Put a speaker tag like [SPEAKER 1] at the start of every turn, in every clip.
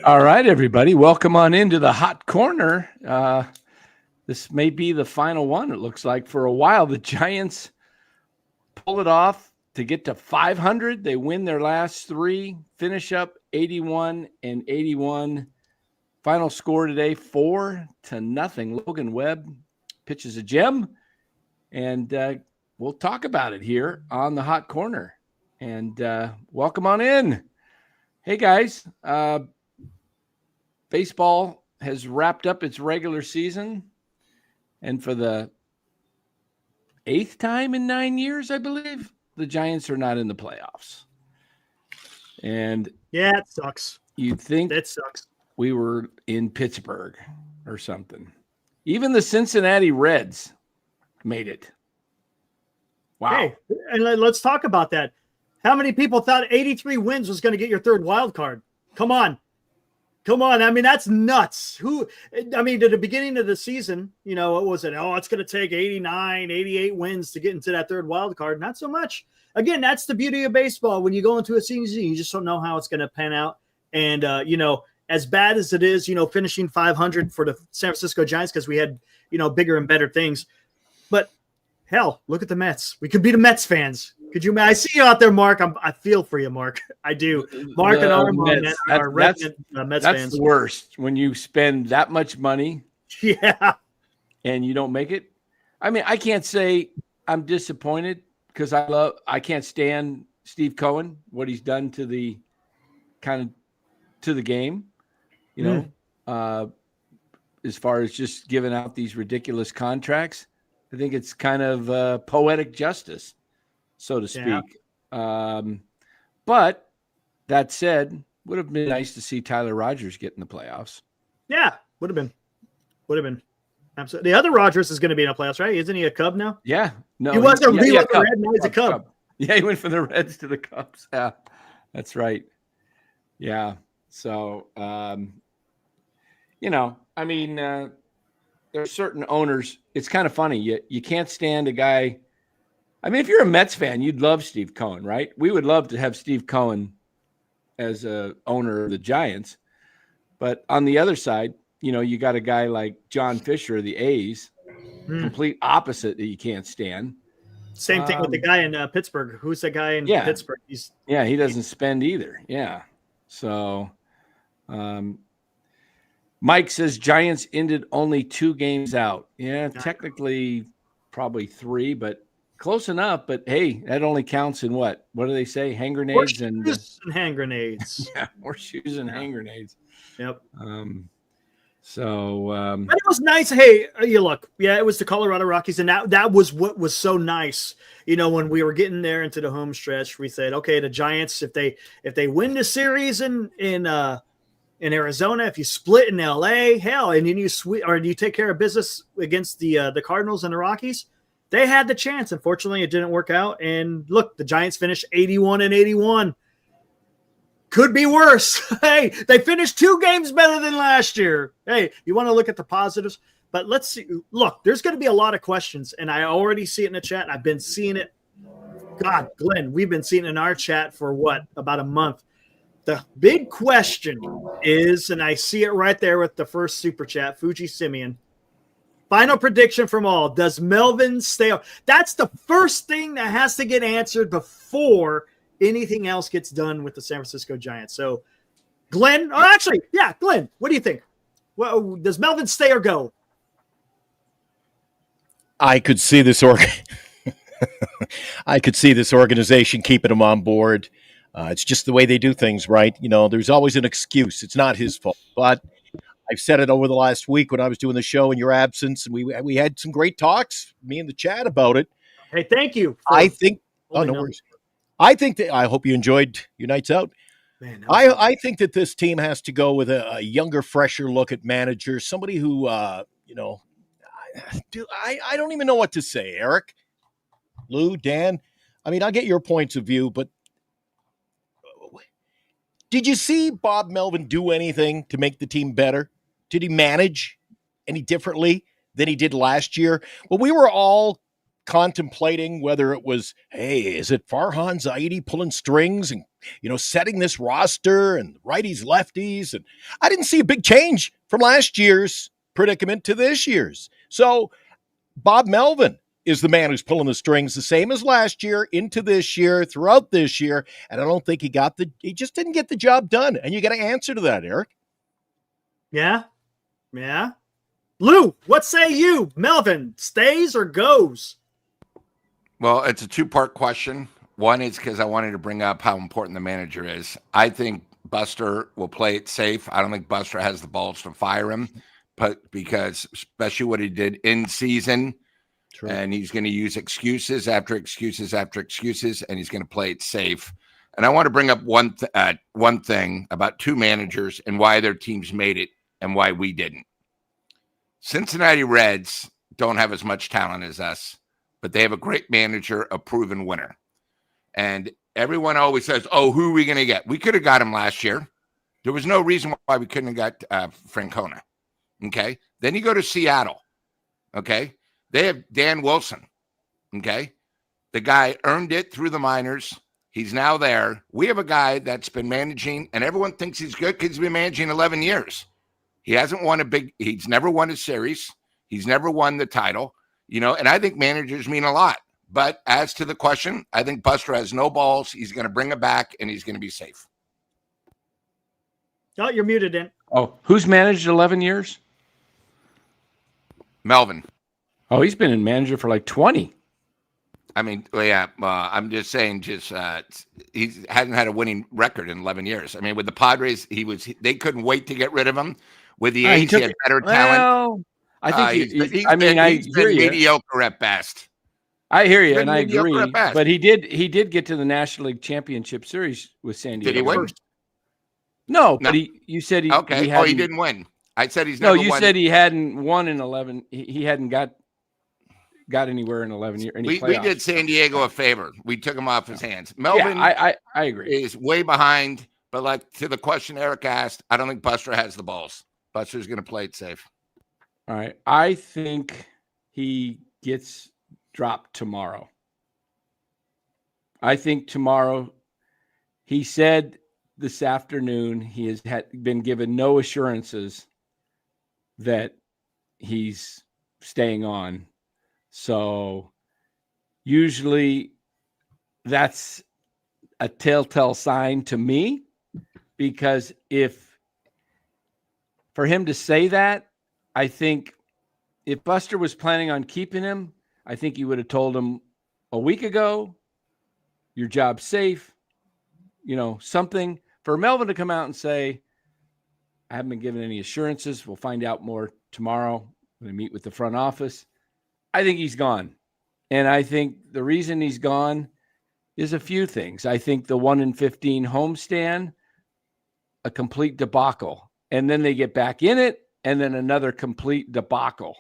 [SPEAKER 1] All right, everybody. Welcome on into the hot corner. This may be the final one, it looks like. For a while, the Giants pull it off to get to 500. They win their last three, finish up 81-81. Final score today, 4-0. Logan Webb pitches a gem, and we'll talk about it here on the hot corner. And welcome on in. Hey, guys. Baseball has wrapped up its regular season, and for the 8th time in 9 years, I believe, the Giants are not in the playoffs. And
[SPEAKER 2] yeah, it sucks.
[SPEAKER 1] You'd think
[SPEAKER 2] that sucks.
[SPEAKER 1] We were in Pittsburgh or something. Even the Cincinnati Reds made it. Wow.
[SPEAKER 2] Hey, and let's talk about that. How many people thought 83 wins was going to get your third wild card? Come on. I mean, that's nuts. At the beginning of the season, what was it? Oh, it's going to take 89, 88 wins to get into that third wild card. Not so much. Again, that's the beauty of baseball. When you go into a season, you just don't know how it's going to pan out. And, as bad as it is, finishing 500 for the San Francisco Giants, because we had, bigger and better things. But hell, look at the Mets. We could be the Mets fans. Could you? I see you out there, Mark. I feel for you, Mark. I do. Mark and Armand are Mets fans.
[SPEAKER 1] That's the worst when you spend that much money.
[SPEAKER 2] Yeah.
[SPEAKER 1] And you don't make it. I mean, I can't say I'm disappointed because I can't stand Steve Cohen, what he's done to the game, as far as just giving out these ridiculous contracts. I think it's kind of poetic justice, so to speak. Yeah. But that said, would have been nice to see Tyler Rogers get in the playoffs.
[SPEAKER 2] Yeah, would have been. Absolutely. The other Rogers is going to be in the playoffs, right? Isn't he a Cub now?
[SPEAKER 1] Yeah. No,
[SPEAKER 2] he was a Red, now he's a Cub.
[SPEAKER 1] Yeah, he went from the Reds to the Cubs. Yeah, that's right. Yeah. So, there's certain owners. It's kind of funny. You can't stand a guy. I mean, if you're a Mets fan, you'd love Steve Cohen, right? We would love to have Steve Cohen as a owner of the Giants. But on the other side, you got a guy like John Fisher of the A's, complete opposite that you can't stand.
[SPEAKER 2] Same thing with the guy in Pittsburgh. Who's the guy in Pittsburgh?
[SPEAKER 1] He doesn't spend either. Yeah. So Mike says Giants ended only 2 games out. Yeah, technically probably 3, but close enough. But hey, that only counts in what? What do they say? Hand grenades and
[SPEAKER 2] hand grenades.
[SPEAKER 1] Yeah, horseshoes and hand grenades.
[SPEAKER 2] Yep.
[SPEAKER 1] But
[SPEAKER 2] it was nice. Hey, you look. Yeah, it was the Colorado Rockies, and that was what was so nice. When we were getting there into the home stretch, we said, okay, the Giants, if they win the series in Arizona, if you split in LA, hell, and then you take care of business against the Cardinals and the Rockies, they had the chance. Unfortunately, it didn't work out. And look, the Giants finished 81-81. Could be worse. Hey, they finished 2 games better than last year. Hey, you want to look at the positives? But let's see. Look, there's going to be a lot of questions, and I already see it in the chat. I've been seeing it. God, Glenn, we've been seeing it in our chat for about a month. The big question is, and I see it right there with the first super chat, Fuji Simeon. Final prediction from all. Does Melvin stay on? That's the first thing that has to get answered before anything else gets done with the San Francisco Giants. So, Glenn, Glenn, what do you think? Well, does Melvin stay or go?
[SPEAKER 3] I could see this organization keeping him on board. It's just the way they do things, right? There's always an excuse. It's not his fault. But I've said it over the last week when I was doing the show in your absence, and we had some great talks, me and the chat, about it.
[SPEAKER 2] Hey, thank you.
[SPEAKER 3] No worries. I think that I hope you enjoyed your nights out. Man, I think that this team has to go with a younger, fresher look at managers, somebody who, I don't even know what to say, Eric, Lou, Dan. I mean, I get your points of view, but did you see Bob Melvin do anything to make the team better? Did he manage any differently than he did last year? Well, we were all contemplating whether it was, hey, is it Farhan Zaidi pulling strings and, setting this roster and righties, lefties? And I didn't see a big change from last year's predicament to this year's. So Bob Melvin is the man who's pulling the strings, the same as last year into this year, throughout this year. And I don't think he just didn't get the job done. And you got to answer to that, Eric.
[SPEAKER 2] Yeah. Yeah. Lou, what say you? Melvin stays or goes?
[SPEAKER 4] Well, it's a two-part question. One is because I wanted to bring up how important the manager is. I think Buster will play it safe. I don't think Buster has the balls to fire him, but because especially what he did in season,
[SPEAKER 3] True.
[SPEAKER 4] And he's going to use excuses after excuses after excuses, and he's going to play it safe. And I want to bring up one thing about two managers and why their teams made it and why we didn't. Cincinnati Reds don't have as much talent as us, but they have a great manager, a proven winner. And everyone always says, oh, who are we going to get? We could have got him last year. There was no reason why we couldn't have got Francona. Okay. Then you go to Seattle. Okay. They have Dan Wilson. Okay. The guy earned it through the minors. He's now there. We have a guy that's been managing, and everyone thinks he's good because he's been managing 11 years. He hasn't won he's never won a series. He's never won the title, and I think managers mean a lot. But as to the question, I think Buster has no balls. He's going to bring it back, and he's going to be safe.
[SPEAKER 2] Oh, you're muted in.
[SPEAKER 1] Oh, who's managed 11 years?
[SPEAKER 4] Melvin.
[SPEAKER 1] Oh, he's been in manager for like 20.
[SPEAKER 4] I mean, yeah, I'm just saying, he hasn't had a winning record in 11 years. I mean, with the Padres, they couldn't wait to get rid of him. With the A's, he had better talent.
[SPEAKER 1] Well, I think
[SPEAKER 4] he's been mediocre at best.
[SPEAKER 1] I hear you, and I agree. But he did get to the National League Championship Series with San Diego.
[SPEAKER 4] Did he win?
[SPEAKER 1] No, but he said he.
[SPEAKER 4] Okay. He didn't win. I said he's
[SPEAKER 1] never
[SPEAKER 4] won.
[SPEAKER 1] No, you said he hadn't won in 11. He hadn't got anywhere in 11 years.
[SPEAKER 4] We did San Diego a favor. We took him off his hands. Melvin,
[SPEAKER 1] I agree,
[SPEAKER 4] is way behind. But like to the question Eric asked, I don't think Buster has the balls. Buster's going to play it safe.
[SPEAKER 1] All right. I think he gets dropped tomorrow. I think tomorrow, he said this afternoon, he has been given no assurances that he's staying on. So usually that's a telltale sign to me, because for him to say that, I think if Buster was planning on keeping him, I think he would have told him a week ago, your job's safe, something. For Melvin to come out and say, I haven't been given any assurances, we'll find out more tomorrow when we meet with the front office, I think he's gone. And I think the reason he's gone is a few things. I think the 1-15 homestand, a complete debacle. And then they get back in it, and then another complete debacle.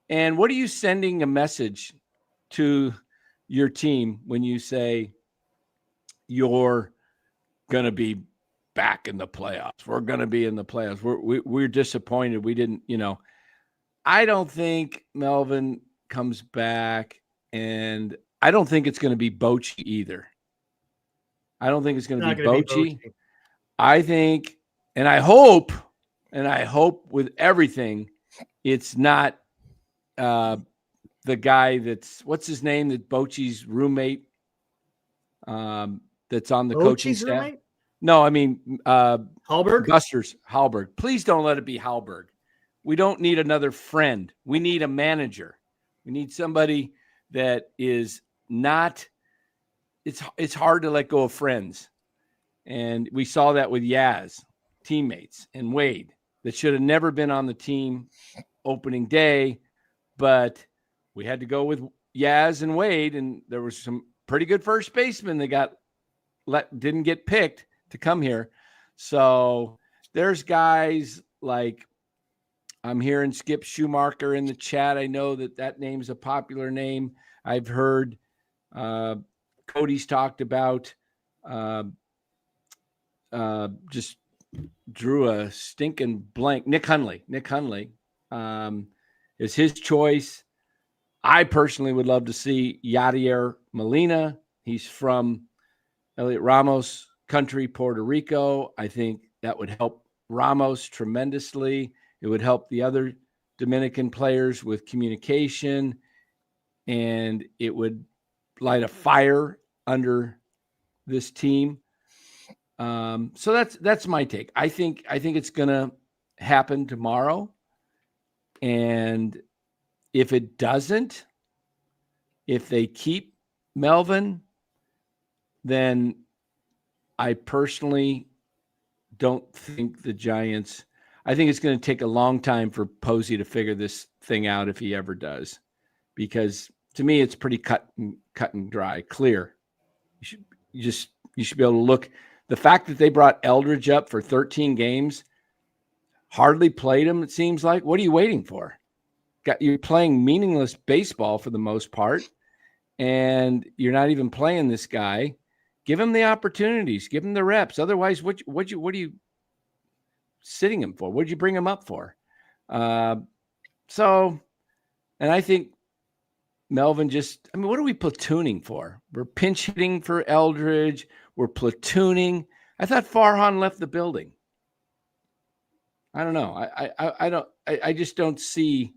[SPEAKER 1] And what are you sending a message to your team when you say you're going to be back in the playoffs? We're going to be in the playoffs. We're disappointed. We didn't, I don't think Melvin comes back, and I don't think it's going to be Bochy either. I don't think it's going to be Bochy. I think, and I hope with everything, it's not the guy what's his name, that Bochy's roommate, that's on the coaching staff. Roommate? No, I mean
[SPEAKER 2] Hallberg.
[SPEAKER 1] Buster's Hallberg. Please don't let it be Hallberg. We don't need another friend. We need a manager. We need somebody that is not. It's hard to let go of friends, and we saw that with Yaz, teammates, and Wade that should have never been on the team opening day, but we had to go with Yaz and Wade, and there was some pretty good first basemen that didn't get picked to come here. So there's guys like, I'm hearing Skip Schumacher in the chat. I know that name's a popular name. I've heard Cody's talked about, just drew a stinking blank. Nick Hundley is his choice. I personally would love to see Yadier Molina. He's from Elliot Ramos country, Puerto Rico. I think that would help Ramos tremendously. It would help the other Dominican players with communication, and it would light a fire under this team. So that's my take. I think it's going to happen tomorrow. And if it doesn't, if they keep Melvin, then I personally don't think the Giants, I think it's going to take a long time for Posey to figure this thing out if he ever does, because to me, it's pretty cut and dry, clear. You should be able to look. The fact that they brought Eldridge up for 13 games, hardly played him, it seems like. What are you waiting for? You're playing meaningless baseball for the most part, and you're not even playing this guy. Give him the opportunities. Give him the reps. Otherwise, what are you sitting him for? What did you bring him up for? And I think Melvin what are we platooning for? We're pinch hitting for Eldridge. We're platooning. I thought Farhan left the building. I don't know. I just don't see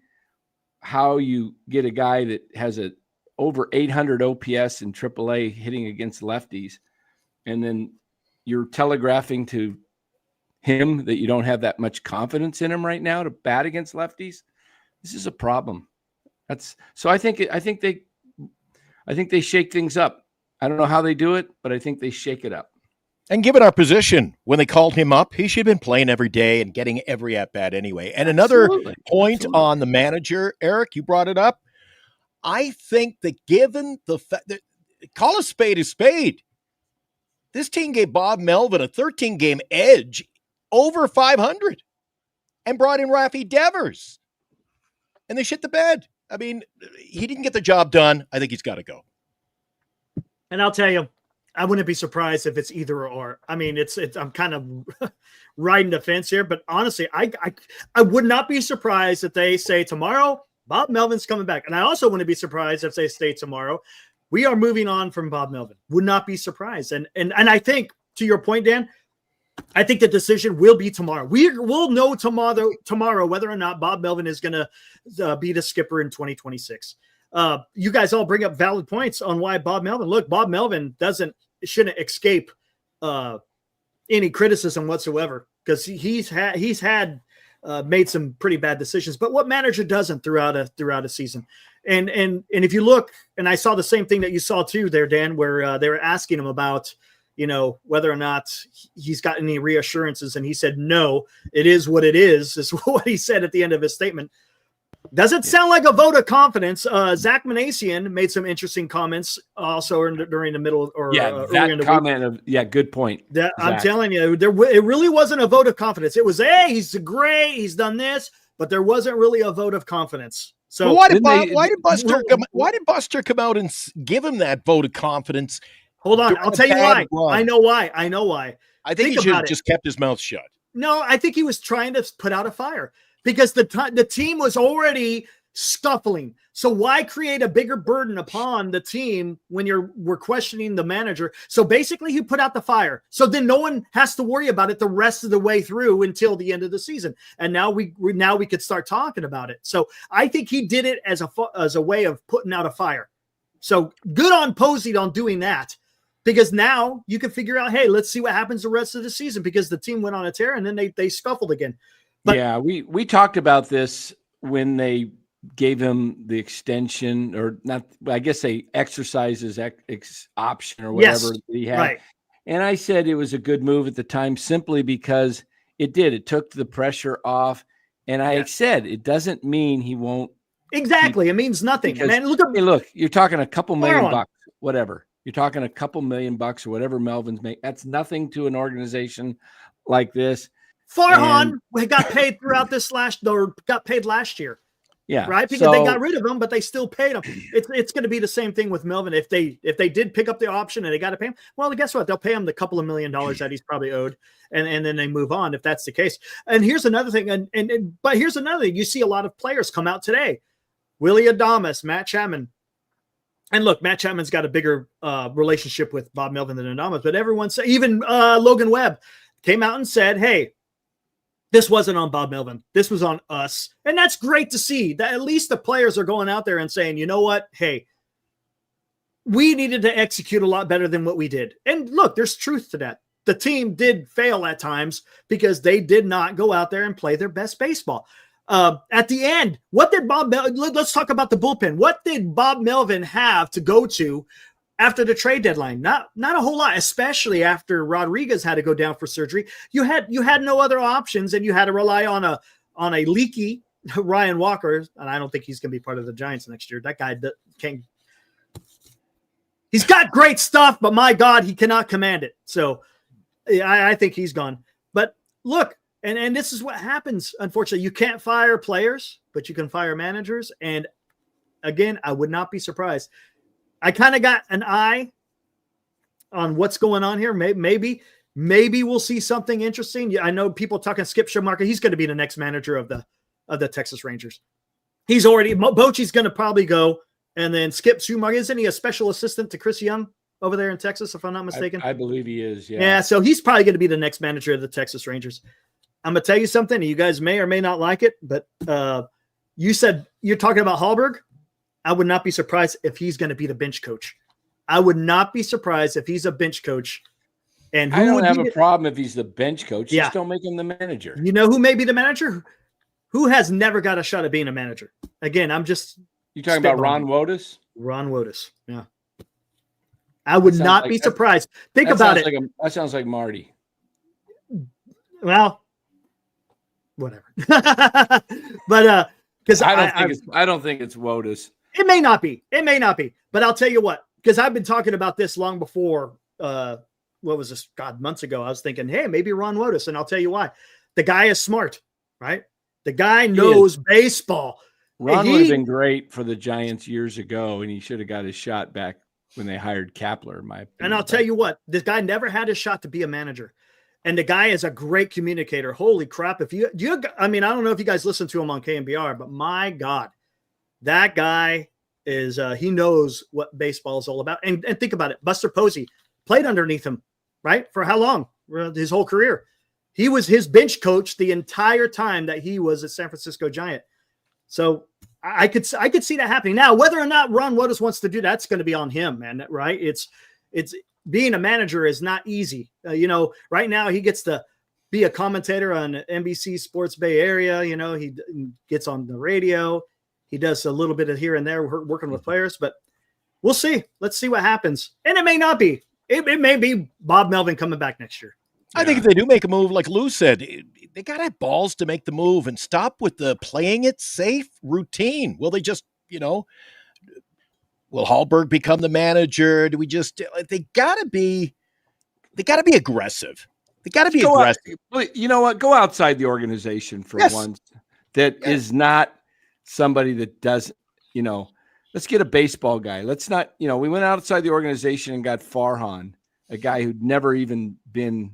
[SPEAKER 1] how you get a guy that has a over 800 OPS in AAA hitting against lefties, and then you're telegraphing to him that you don't have that much confidence in him right now to bat against lefties. This is a problem. I think they shake things up. I don't know how they do it, but I think they shake it up.
[SPEAKER 3] And given our position, when they called him up, he should have been playing every day and getting every at-bat anyway. And another point on the manager, Eric, you brought it up. I think that given the fact that call a spade, this team gave Bob Melvin a 13-game edge over 500 and brought in Rafi Devers. And they shit the bed. I mean, he didn't get the job done. I think he's got to go.
[SPEAKER 2] And I'll tell you, I wouldn't be surprised if it's either or. I mean, it's I'm kind of riding the fence here, but honestly, I would not be surprised if they say tomorrow, Bob Melvin's coming back. And I also wouldn't be surprised if they say tomorrow, we are moving on from Bob Melvin. Would not be surprised. And I think, to your point, Dan, I think the decision will be tomorrow. We'll know tomorrow whether or not Bob Melvin is going to be the skipper in 2026. You guys all bring up valid points on why Bob Melvin. Look, Bob Melvin shouldn't escape any criticism whatsoever, because he's had made some pretty bad decisions. But what manager doesn't throughout a season? And if you look, and I saw the same thing that you saw too there, Dan, where they were asking him about, whether or not he's got any reassurances, and he said no. It is what it is what he said at the end of his statement. Doesn't sound like a vote of confidence. Zach Manasian made some interesting comments also during the middle good point. I'm telling you, it really wasn't a vote of confidence. It was, hey, he's great, he's done this, but there wasn't really a vote of confidence. So
[SPEAKER 3] why did Buster come out and give him that vote of confidence?
[SPEAKER 2] Hold on, I'll tell you why. I know why.
[SPEAKER 3] I think he should have just kept his mouth shut. No,
[SPEAKER 2] I think he was trying to put out a fire, because the team was already scuffling. So why create a bigger burden upon the team when we're questioning the manager? So basically he put out the fire. So then no one has to worry about it the rest of the way through until the end of the season. And now we could start talking about it. So I think he did it as a way of putting out a fire. So good on Posey on doing that, because now you can figure out, hey, let's see what happens the rest of the season, because the team went on a tear and then they scuffled again. But,
[SPEAKER 1] yeah, we talked about this when they gave him the extension, or not. I guess they exercised his option or whatever he had.
[SPEAKER 2] Right.
[SPEAKER 1] And I said it was a good move at the time, simply because it took the pressure off. And I said it doesn't mean he won't.
[SPEAKER 2] Exactly. It means nothing.
[SPEAKER 1] Because,
[SPEAKER 2] man,
[SPEAKER 1] look, you're talking a couple $1 million, whatever. You're talking a couple $1 million or whatever Melvin's make. That's nothing to an organization like this.
[SPEAKER 2] Farhan got paid got paid last year.
[SPEAKER 1] Yeah.
[SPEAKER 2] Right. Because they got rid of him, but they still paid him. It's going to be the same thing with Melvin. If they did pick up the option and they got to pay him, well, guess what? They'll pay him the couple of $1 million that he's probably owed. And then they move on if that's the case. And here's another thing. But here's another thing. You see a lot of players come out today. Willy Adames, Matt Chapman. And look, Matt Chapman's got a bigger relationship with Bob Melvin than Adames, but everyone said, even Logan Webb came out and said, hey, this wasn't on Bob Melvin. This was on us. And that's great to see that at least the players are going out there and saying, you know what? Hey, we needed to execute a lot better than what we did. And look, there's truth to that. The team did fail at times because they did not go out there and play their best baseball. At the end, what did let's talk about the bullpen. What did Bob Melvin have to go to after the trade deadline? Not a whole lot, especially after Rodriguez had to go down for surgery. You had no other options, and you had to rely on a leaky Ryan Walker, and I don't think he's going to be part of the Giants next year. That guy can't. He's got great stuff, but my God, he cannot command it. So I think he's gone. But look, and this is what happens. Unfortunately, you can't fire players, but you can fire managers. And again, I would not be surprised. I kind of got an eye on what's going on here. Maybe we'll see something interesting. I know people talking Skip Schumacher. He's going to be the next manager of the Texas Rangers. He's already Bochy's going to probably go. And then Skip Schumacher, isn't he a special assistant to Chris Young over there in Texas, if I'm not mistaken?
[SPEAKER 1] I believe he is, yeah.
[SPEAKER 2] Yeah, so he's probably going to be the next manager of the Texas Rangers. I'm going to tell you something, and you guys may or may not like it, but you said you're talking about Hallberg. I would not be surprised if he's going to be the bench coach. I would not be surprised if he's a bench coach. And
[SPEAKER 1] I don't have a problem if he's the bench coach.
[SPEAKER 2] Yeah.
[SPEAKER 1] Just don't make him the manager.
[SPEAKER 2] You know who may be the manager? Who has never got a shot at being a manager? Again, I'm just...
[SPEAKER 1] You talking about Ron Wotus?
[SPEAKER 2] Ron Wotus, yeah. I would not be surprised. Think about it.
[SPEAKER 1] That sounds like Marty.
[SPEAKER 2] Well, whatever. But because
[SPEAKER 1] I don't think it's Wotus.
[SPEAKER 2] It may not be. It may not be. But I'll tell you what, because I've been talking about this long before. What was this? God, months ago. I was thinking, hey, maybe Ron Wotus, and I'll tell you why. The guy is smart, right? The guy knows baseball.
[SPEAKER 1] Ron would have been great for the Giants years ago, and he should have got his shot back when they hired Kapler, in my opinion.
[SPEAKER 2] And I'll tell you what, this guy never had his shot to be a manager. And the guy is a great communicator. Holy crap. I mean, I don't know if you guys listen to him on KMBR, but my God, that guy is, he knows what baseball is all about. And think about it. Buster Posey played underneath him, right? For how long? His whole career. He was his bench coach the entire time that he was a San Francisco Giant. So I could see that happening. Now, whether or not Ron Wotus wants to do that's going to be on him, man. Right? It's being a manager is not easy. Right now he gets to be a commentator on NBC Sports Bay Area. He gets on the radio. He does a little bit of here and there working with players, but we'll see. Let's see what happens. And it may not be. It may be Bob Melvin coming back next year.
[SPEAKER 3] I think if they do make a move, like Lou said, they got to have balls to make the move and stop with the playing it safe routine. Will they just, will Hallberg become the manager? Do we just, they got to be aggressive. They got to be aggressive.
[SPEAKER 1] You know what? Go outside the organization for once. That is not somebody that does, let's get a baseball guy. Let's not, we went outside the organization and got Farhan, a guy who'd never even been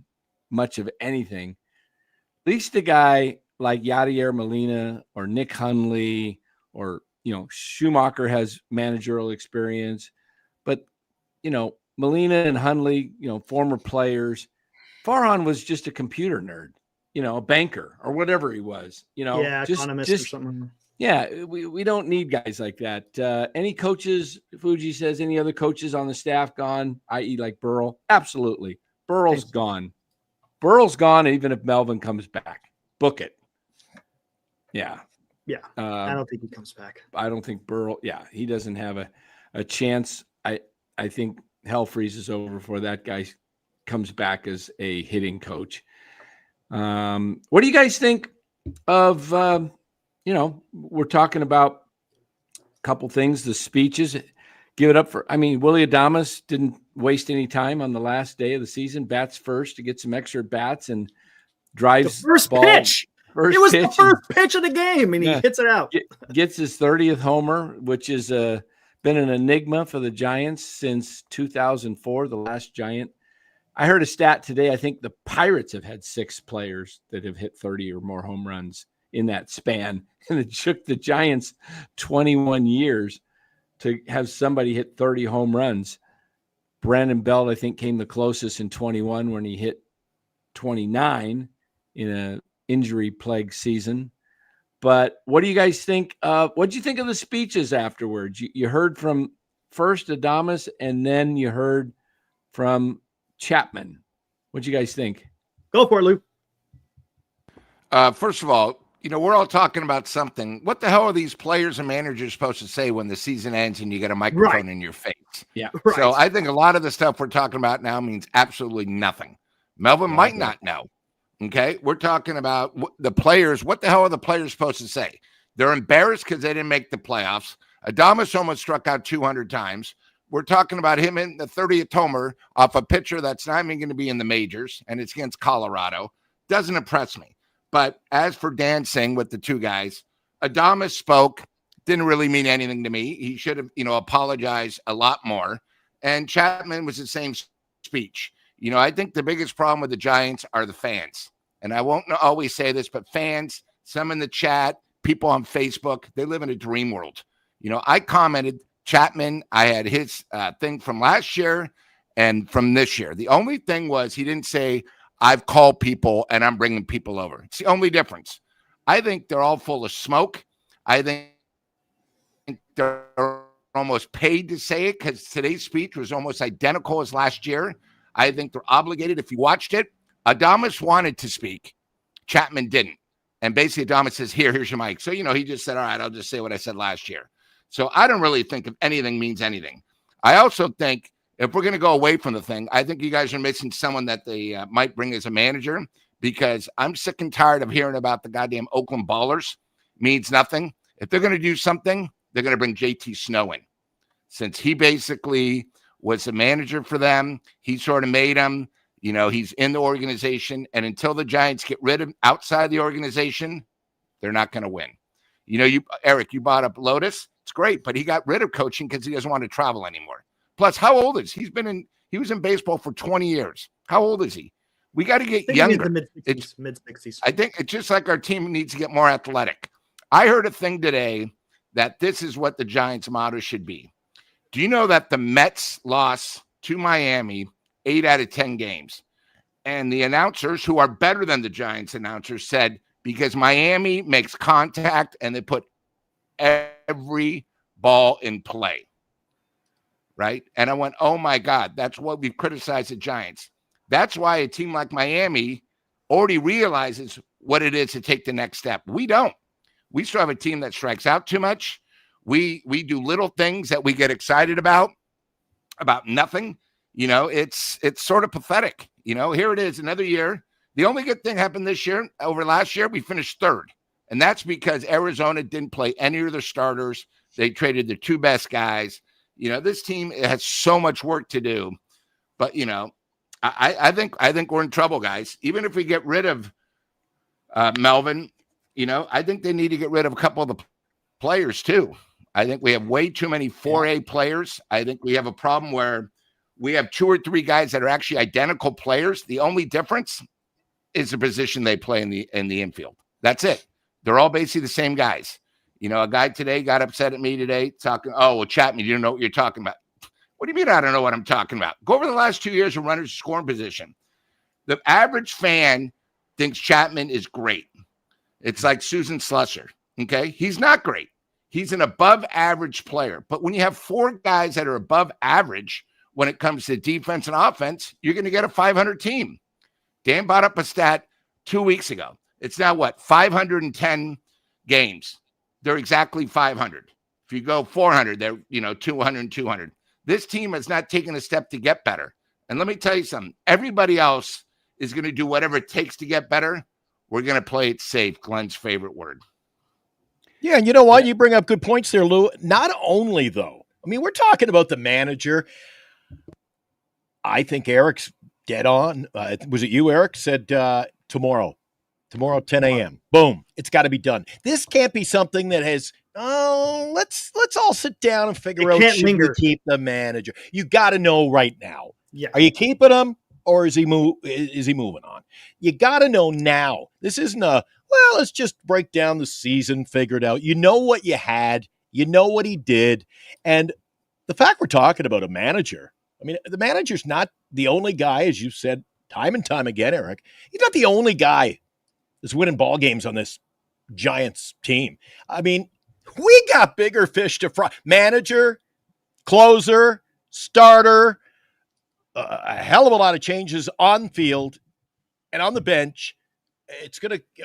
[SPEAKER 1] much of anything. At least a guy like Yadier Molina or Nick Hundley or, Schumacher has managerial experience. But, Molina and Hundley, former players. Farhan was just a computer nerd, a banker or whatever he was,
[SPEAKER 2] economist or something.
[SPEAKER 1] Yeah, we don't need guys like that. Any coaches, Fuji says, any other coaches on the staff gone, i.e. like Burrell? Absolutely. Burrell's gone. Burrell's gone, even if Melvin comes back. Book it. Yeah.
[SPEAKER 2] Yeah. I don't think he comes back.
[SPEAKER 1] I don't think Burrell, he doesn't have a chance. I think hell freezes over before that guy comes back as a hitting coach. What do you guys think of, we're talking about a couple things, the speeches. Give it up for, Willy Adames didn't waste any time on the last day of the season. Bats first to get some extra bats and drives
[SPEAKER 2] the first
[SPEAKER 1] ball.
[SPEAKER 2] Pitch. It was the first pitch of the game, and he hits it out.
[SPEAKER 1] Gets his 30th homer, which is been an enigma for the Giants since 2004, the last Giant. I heard a stat today. I think the Pirates have had 6 players that have hit 30 or more home runs in that span. And it took the Giants 21 years to have somebody hit 30 home runs. Brandon Belt, I think, came the closest in 21 when he hit 29 in an injury-plagued season. But what do you guys think? What did you think of the speeches afterwards? You heard from first Adames, and then you heard from Chapman. What do you guys think?
[SPEAKER 2] Go for it, Lou.
[SPEAKER 4] First of all, we're all talking about something. What the hell are these players and managers supposed to say when the season ends and you get a microphone in your face?
[SPEAKER 1] Yeah.
[SPEAKER 2] Right.
[SPEAKER 4] So I think a lot of the stuff we're talking about now means absolutely nothing. Melvin might not know. Okay. We're talking about the players. What the hell are the players supposed to say? They're embarrassed because they didn't make the playoffs. Adames almost struck out 200 times. We're talking about him in the 30th homer off a pitcher that's not even going to be in the majors, and it's against Colorado. Doesn't impress me. But as for dancing with the two guys, Adames spoke, didn't really mean anything to me. He should have, apologized a lot more. And Chapman was the same speech. I think the biggest problem with the Giants are the fans. And I won't always say this, but fans, some in the chat, people on Facebook, they live in a dream world. I commented, Chapman, I had his thing from last year and from this year. The only thing was he didn't say, I've called people and I'm bringing people over. It's the only difference. I think they're all full of smoke. I think they're almost paid to say it because today's speech was almost identical as last year. I think they're obligated. If you watched it, Adames wanted to speak. Chapman didn't. And basically Adames says, here's your mic. So, he just said, all right, I'll just say what I said last year. So I don't really think if anything means anything. I also think if we're going to go away from the thing, I think you guys are missing someone that they might bring as a manager because I'm sick and tired of hearing about the goddamn Oakland Ballers. Means nothing. If they're going to do something, they're going to bring JT Snow in. Since he basically was the manager for them, he sort of made them, he's in the organization. And until the Giants get rid of him outside the organization, they're not going to win. Eric, you brought up Lotus. It's great, but he got rid of coaching because he doesn't want to travel anymore. Plus, how old is he? He was in baseball for 20 years. How old is he? We got to get younger.
[SPEAKER 2] Mid-60s.
[SPEAKER 4] I think it's just like our team needs to get more athletic. I heard a thing today that this is what the Giants' motto should be. Do you know that the Mets lost to Miami 8 out of 10 games? And the announcers, who are better than the Giants announcers, said because Miami makes contact and they put every ball in play. Right? And I went, oh, my God, that's what we've criticized the Giants. That's why a team like Miami already realizes what it is to take the next step. We don't. We still have a team that strikes out too much. We do little things that we get excited about nothing. It's sort of pathetic. Here it is, another year. The only good thing happened this year over last year, we finished third. And that's because Arizona didn't play any of their starters. They traded their two best guys. This team has so much work to do. But, I think we're in trouble, guys. Even if we get rid of Melvin, I think they need to get rid of a couple of the players too. I think we have way too many 4A players. I think we have a problem where we have 2 or 3 guys that are actually identical players. The only difference is the position they play in the infield. That's it. They're all basically the same guys. A guy today got upset at me today talking, oh, well, Chapman, you don't know what you're talking about. What do you mean I don't know what I'm talking about? Go over the last 2 years of runners scoring position. The average fan thinks Chapman is great. It's like Susan Slusser, okay? He's not great. He's an above average player. But when you have 4 guys that are above average when it comes to defense and offense, you're going to get a 500 team. Dan brought up a stat 2 weeks ago. It's now 510 games. They're exactly 500. If you go 400, they're 200 and 200. This team has not taken a step to get better. And let me tell you something. Everybody else is going to do whatever it takes to get better. We're going to play it safe, Glenn's favorite word.
[SPEAKER 3] Yeah, and you know what? You bring up good points there, Lou. Not only, though. I mean, we're talking about the manager. I think Eric's dead on. Was it you, Eric? Said tomorrow, 10 a.m. Boom. It's got to be done. This can't be something that has, let's all sit down and figure out, should we keep the manager? You got to know right now.
[SPEAKER 2] Yeah.
[SPEAKER 3] Are you keeping him or is he moving on? You got to know now. This isn't let's just break down the season, figure it out. You know what you had. You know what he did. And the fact we're talking about a manager, I mean, the manager's not the only guy, as you've said time and time again, Eric. He's not the only guy that's winning ball games on this Giants team. I mean, we got bigger fish to fry. Manager, closer, starter, a hell of a lot of changes on field and on the bench.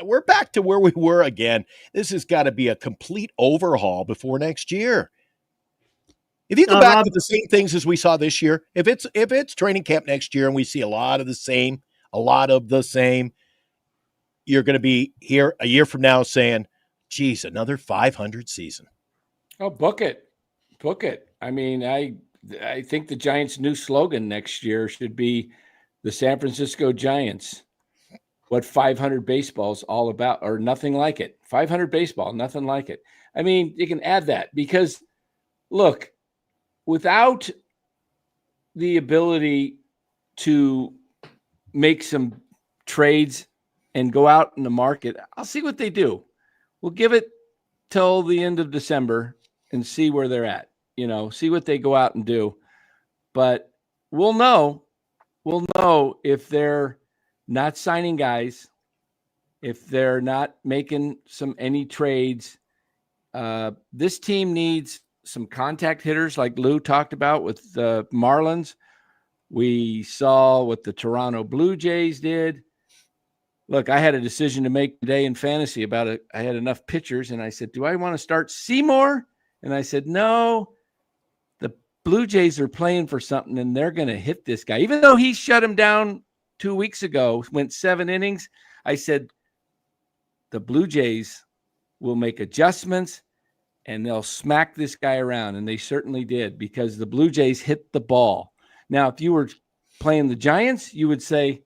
[SPEAKER 3] We're back to where we were again. This has got to be a complete overhaul before next year. If you go back to the same things as we saw this year, if it's training camp next year and we see a lot of the same, you're going to be here a year from now saying, geez, another 500 season.
[SPEAKER 1] Oh, book it. I mean, I think the Giants' new slogan next year should be the San Francisco Giants. What 500 baseball's all about, or nothing like it. 500 baseball, nothing like it. I mean, you can add that because, look, without the ability to make some trades and go out in the market, I'll see what they do. We'll give it till the end of December and see where they're at, see what they go out and do. But we'll know if they're not signing guys, if they're not making any trades. This team needs some contact hitters like Lou talked about with the Marlins. We saw what the Toronto Blue Jays did. Look, I had a decision to make today in fantasy about it. I had enough pitchers, and I said, do I want to start Seymour? And I said, no, the Blue Jays are playing for something, and they're going to hit this guy. Even though he shut him down 2 weeks ago, went 7 innings, I said, the Blue Jays will make adjustments, and they'll smack this guy around. And they certainly did because the Blue Jays hit the ball. Now, if you were playing the Giants, you would say,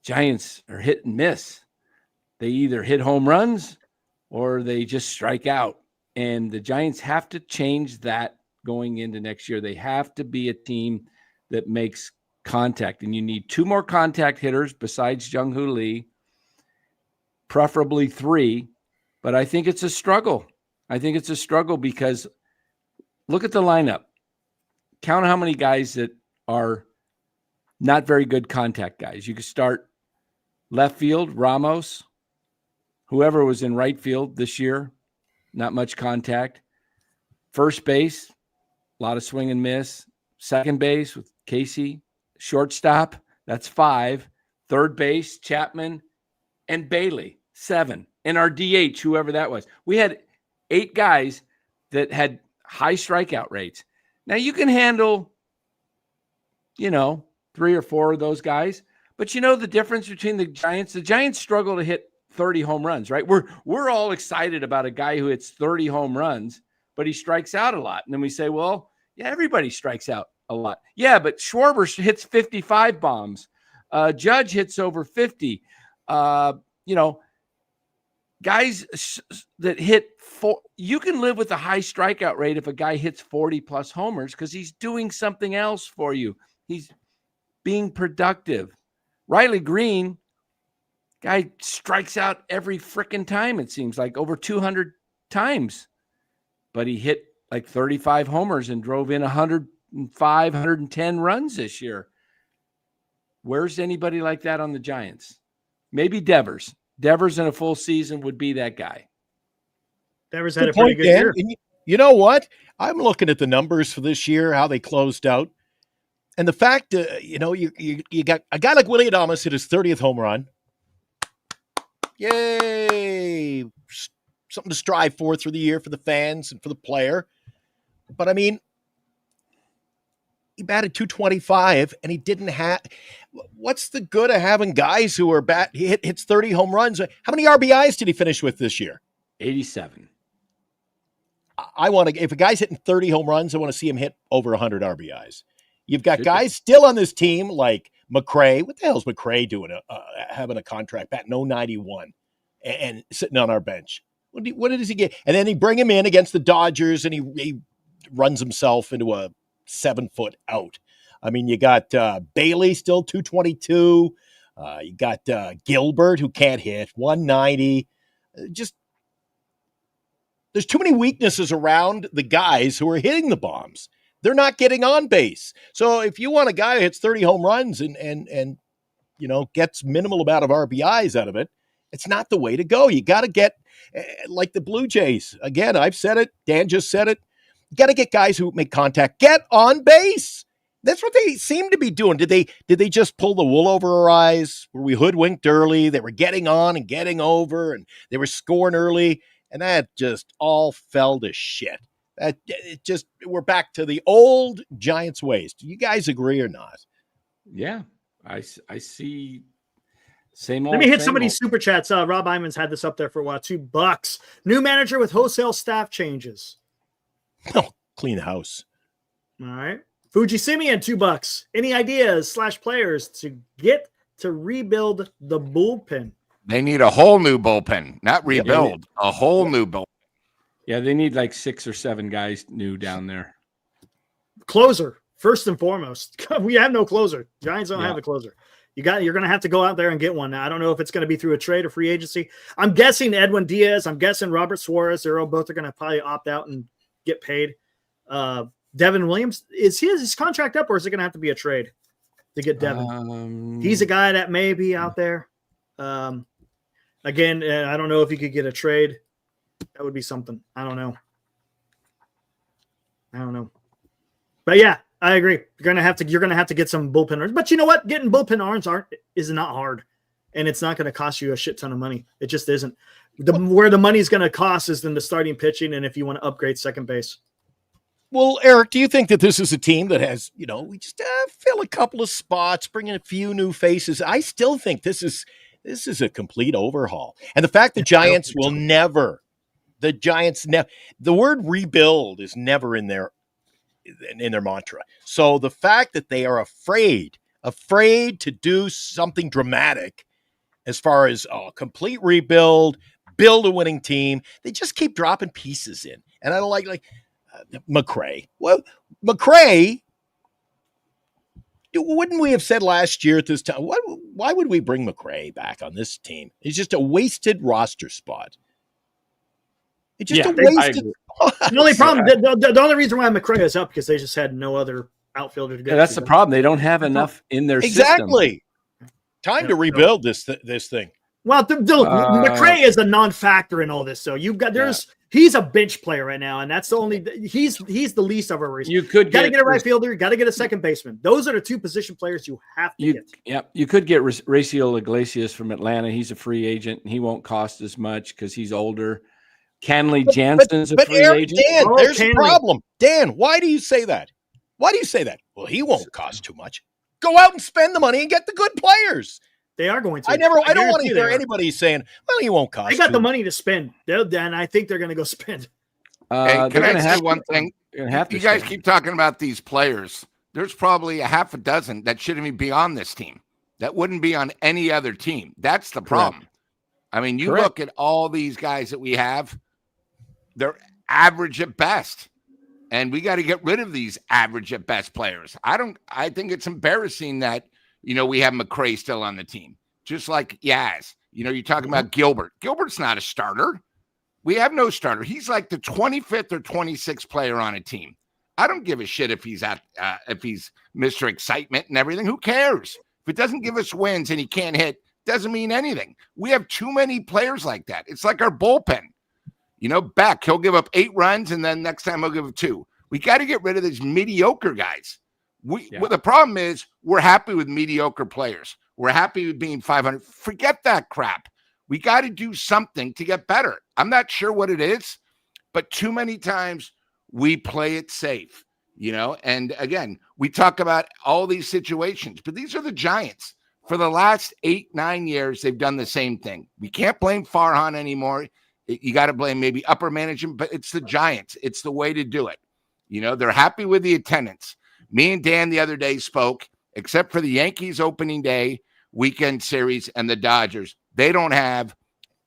[SPEAKER 1] Giants are hit and miss. They either hit home runs or they just strike out. And the Giants have to change that going into next year. They have to be a team that makes contact. And you need 2 more contact hitters besides Jung-Hoo Lee, preferably 3. But I think it's a struggle. Because look at the lineup. Count how many guys that are not very good contact guys. You could start left field, Ramos, whoever was in right field this year, not much contact. First base, a lot of swing and miss. Second base with Casey. Shortstop, that's 5. Third base, Chapman and Bailey, 7. And our DH, whoever that was. We had 8 guys that had high strikeout rates. Now you can handle, 3 or 4 of those guys. But the difference between the Giants struggle to hit 30 home runs, right? We're all excited about a guy who hits 30 home runs, but he strikes out a lot. And then we say, well, yeah, everybody strikes out a lot. Yeah, but Schwarber hits 55 bombs. Judge hits over 50. Guys that hit 4, you can live with a high strikeout rate if a guy hits 40 plus homers because he's doing something else for you. He's being productive. Riley Green, guy strikes out every freaking time, it seems like, over 200 times. But he hit like 35 homers and drove in 105, 110 runs this year. Where's anybody like that on the Giants? Maybe Devers. Devers in a full season would be that guy.
[SPEAKER 2] Devers had a pretty good year.
[SPEAKER 3] And you know what? I'm looking at the numbers for this year, how they closed out. And the fact, you got a guy like Willy Adames hit his 30th home run. Yay! Something to strive for through the year for the fans and for the player. But I mean, he batted .225 and he didn't have. What's the good of having guys who are he hits 30 home runs? How many RBIs did he finish with this year?
[SPEAKER 1] 87.
[SPEAKER 3] If a guy's hitting 30 home runs, I want to see him hit over 100 RBIs. You've got guys still on this team like McRae. What the hell is McRae doing? Having a contract batting 091 and sitting on our bench. What does he get? And then he bring him in against the Dodgers and he runs himself into a 7-foot out. I mean, you got Bailey still 222. You got Gilbert, who can't hit, 190. Just there's too many weaknesses around the guys who are hitting the bombs. They're not getting on base. So if you want a guy who hits 30 home runs and gets minimal amount of RBIs out of it, it's not the way to go. You got to get like the Blue Jays. Again, I've said it. Dan just said it. You got to get guys who make contact, get on base. That's what they seem to be doing. Did they just pull the wool over our eyes? Were we hoodwinked early? They were getting on and getting over, and they were scoring early, and that just all fell to shit. We're back to the old Giants ways. Do you guys agree or not?
[SPEAKER 1] Yeah, I see. Same old.
[SPEAKER 2] Let me hit some of these super chats. Rob Iman's had this up there for a while. $2. New manager with wholesale staff changes.
[SPEAKER 3] Oh, clean house.
[SPEAKER 2] All right. Fuji Simeon, $2. Any ideas / players to get to rebuild the bullpen?
[SPEAKER 4] They need a whole new bullpen, not rebuild, a whole new bullpen.
[SPEAKER 1] Yeah, they need like 6 or 7 guys new down there.
[SPEAKER 2] Closer, first and foremost. We have no closer. Giants don't have a closer. You're going to have to go out there and get one. Now, I don't know if it's going to be through a trade or free agency. I'm guessing Edwin Diaz. I'm guessing Robert Suarez. They're both are going to probably opt out and get paid. Devin Williams, is his contract up, or is it going to have to be a trade to get Devin? He's a guy that may be out there. Again, I don't know if he could get a trade. That would be something. I don't know. But yeah, I agree. You're gonna have to get some bullpen arms. But you know what? Getting bullpen arms is not hard, and it's not going to cost you a shit ton of money. It just isn't. Where the money's going to cost is in the starting pitching, and if you want to upgrade second base.
[SPEAKER 3] Well, Eric, do you think that this is a team that has, we just fill a couple of spots, bring in a few new faces? I still think this is a complete overhaul. And the fact the Giants will never, the word rebuild is never in their mantra. So the fact that they are afraid to do something dramatic as far as complete rebuild, build a winning team, they just keep dropping pieces in. And I don't like McRae. Well, McRae, wouldn't we have said last year at this time, why would we bring McRae back on this team? He's just a wasted roster spot. It's just a wasted spot.
[SPEAKER 2] The only problem, the only reason why McRae is up because they just had no other outfielder to get.
[SPEAKER 1] That's the problem. They don't have enough in their system.
[SPEAKER 3] Exactly. Time to rebuild this thing.
[SPEAKER 2] Well, McRae is a non-factor in all this. So he's a bench player right now, and that's the only he's the least of our reason.
[SPEAKER 1] You could
[SPEAKER 2] got to get a right fielder, got to get a second baseman. Those are the 2 position players you have to get.
[SPEAKER 1] Yeah, you could get Raciel Iglesias from Atlanta. He's a free agent, and he won't cost as much because he's older. Kenley Jansen's a free agent.
[SPEAKER 3] Dan, there's a problem. Dan, why do you say that? Well, he won't cost too much. Go out and spend the money and get the good players.
[SPEAKER 2] They are going to.
[SPEAKER 3] I don't want to hear anybody saying, well, he won't cost.
[SPEAKER 2] They got the money to spend. And I think they're going to go spend.
[SPEAKER 4] Hey, can I say one thing? You guys keep talking about these players. There's probably a half a dozen that shouldn't even be on this team. That wouldn't be on any other team. That's the problem. I mean, you look at all these guys that we have, they're average at best. And we got to get rid of these average at best players. I think it's embarrassing that, we have McRae still on the team, just like Yaz. You're talking about Gilbert. Gilbert's not a starter. We have no starter. He's like the 25th or 26th player on a team. I don't give a shit if he's if he's Mr. Excitement and everything. Who cares? If it doesn't give us wins and he can't hit, doesn't mean anything. We have too many players like that. It's like our bullpen. Beck, he'll give up 8 runs and then next time he'll give up 2. We got to get rid of these mediocre guys. Well, the problem is we're happy with mediocre players. We're happy with being 500. Forget that crap. We got to do something to get better. I'm not sure what it is, but too many times we play it safe, and again, we talk about all these situations, but these are the Giants. For the last 8-9 years, they've done the same thing. We can't blame Farhan anymore. You got to blame maybe upper management, but it's the Giants. It's the way to do it. They're happy with the attendance. Me and Dan the other day spoke, except for the Yankees opening day, weekend series, and the Dodgers. They don't have,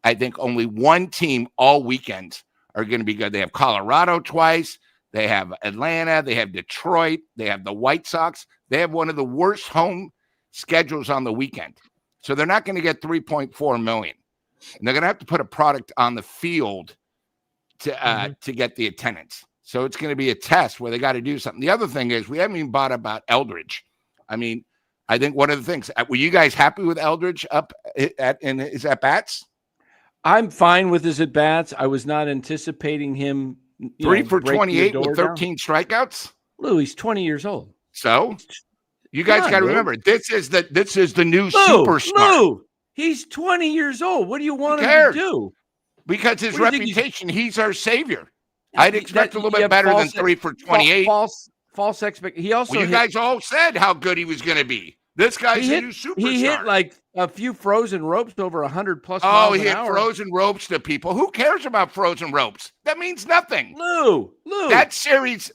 [SPEAKER 4] I think, only one team all weekends are going to be good. They have Colorado twice. They have Atlanta. They have Detroit. They have the White Sox. They have one of the worst home schedules on the weekend. So they're not going to get $3.4 million. And they're going to have to put a product on the field to get the attendance. So it's going to be a test where they got to do something. The other thing is we haven't even bought about Eldridge. I mean, I think one of the things, were you guys happy with Eldridge up in his at-bats?
[SPEAKER 1] I'm fine with his at-bats. I was not anticipating him.
[SPEAKER 4] 3 for 28 with 13 strikeouts.
[SPEAKER 1] Lou, he's 20 years old.
[SPEAKER 4] So you guys got to remember, this is the new superstar.
[SPEAKER 1] Lou, he's 20 years old. What do you want him to do?
[SPEAKER 4] Because his reputation, he's our savior. I'd expect a little bit better than 3 for 28.
[SPEAKER 1] False expectation. He also
[SPEAKER 4] you guys all said how good he was going to be. This guy's a new superstar.
[SPEAKER 1] He hit like a few frozen ropes over 100 plus
[SPEAKER 4] miles
[SPEAKER 1] an hour.
[SPEAKER 4] Oh, he hit frozen ropes to people. Who cares about frozen ropes? That means nothing.
[SPEAKER 1] Lou.
[SPEAKER 4] That series,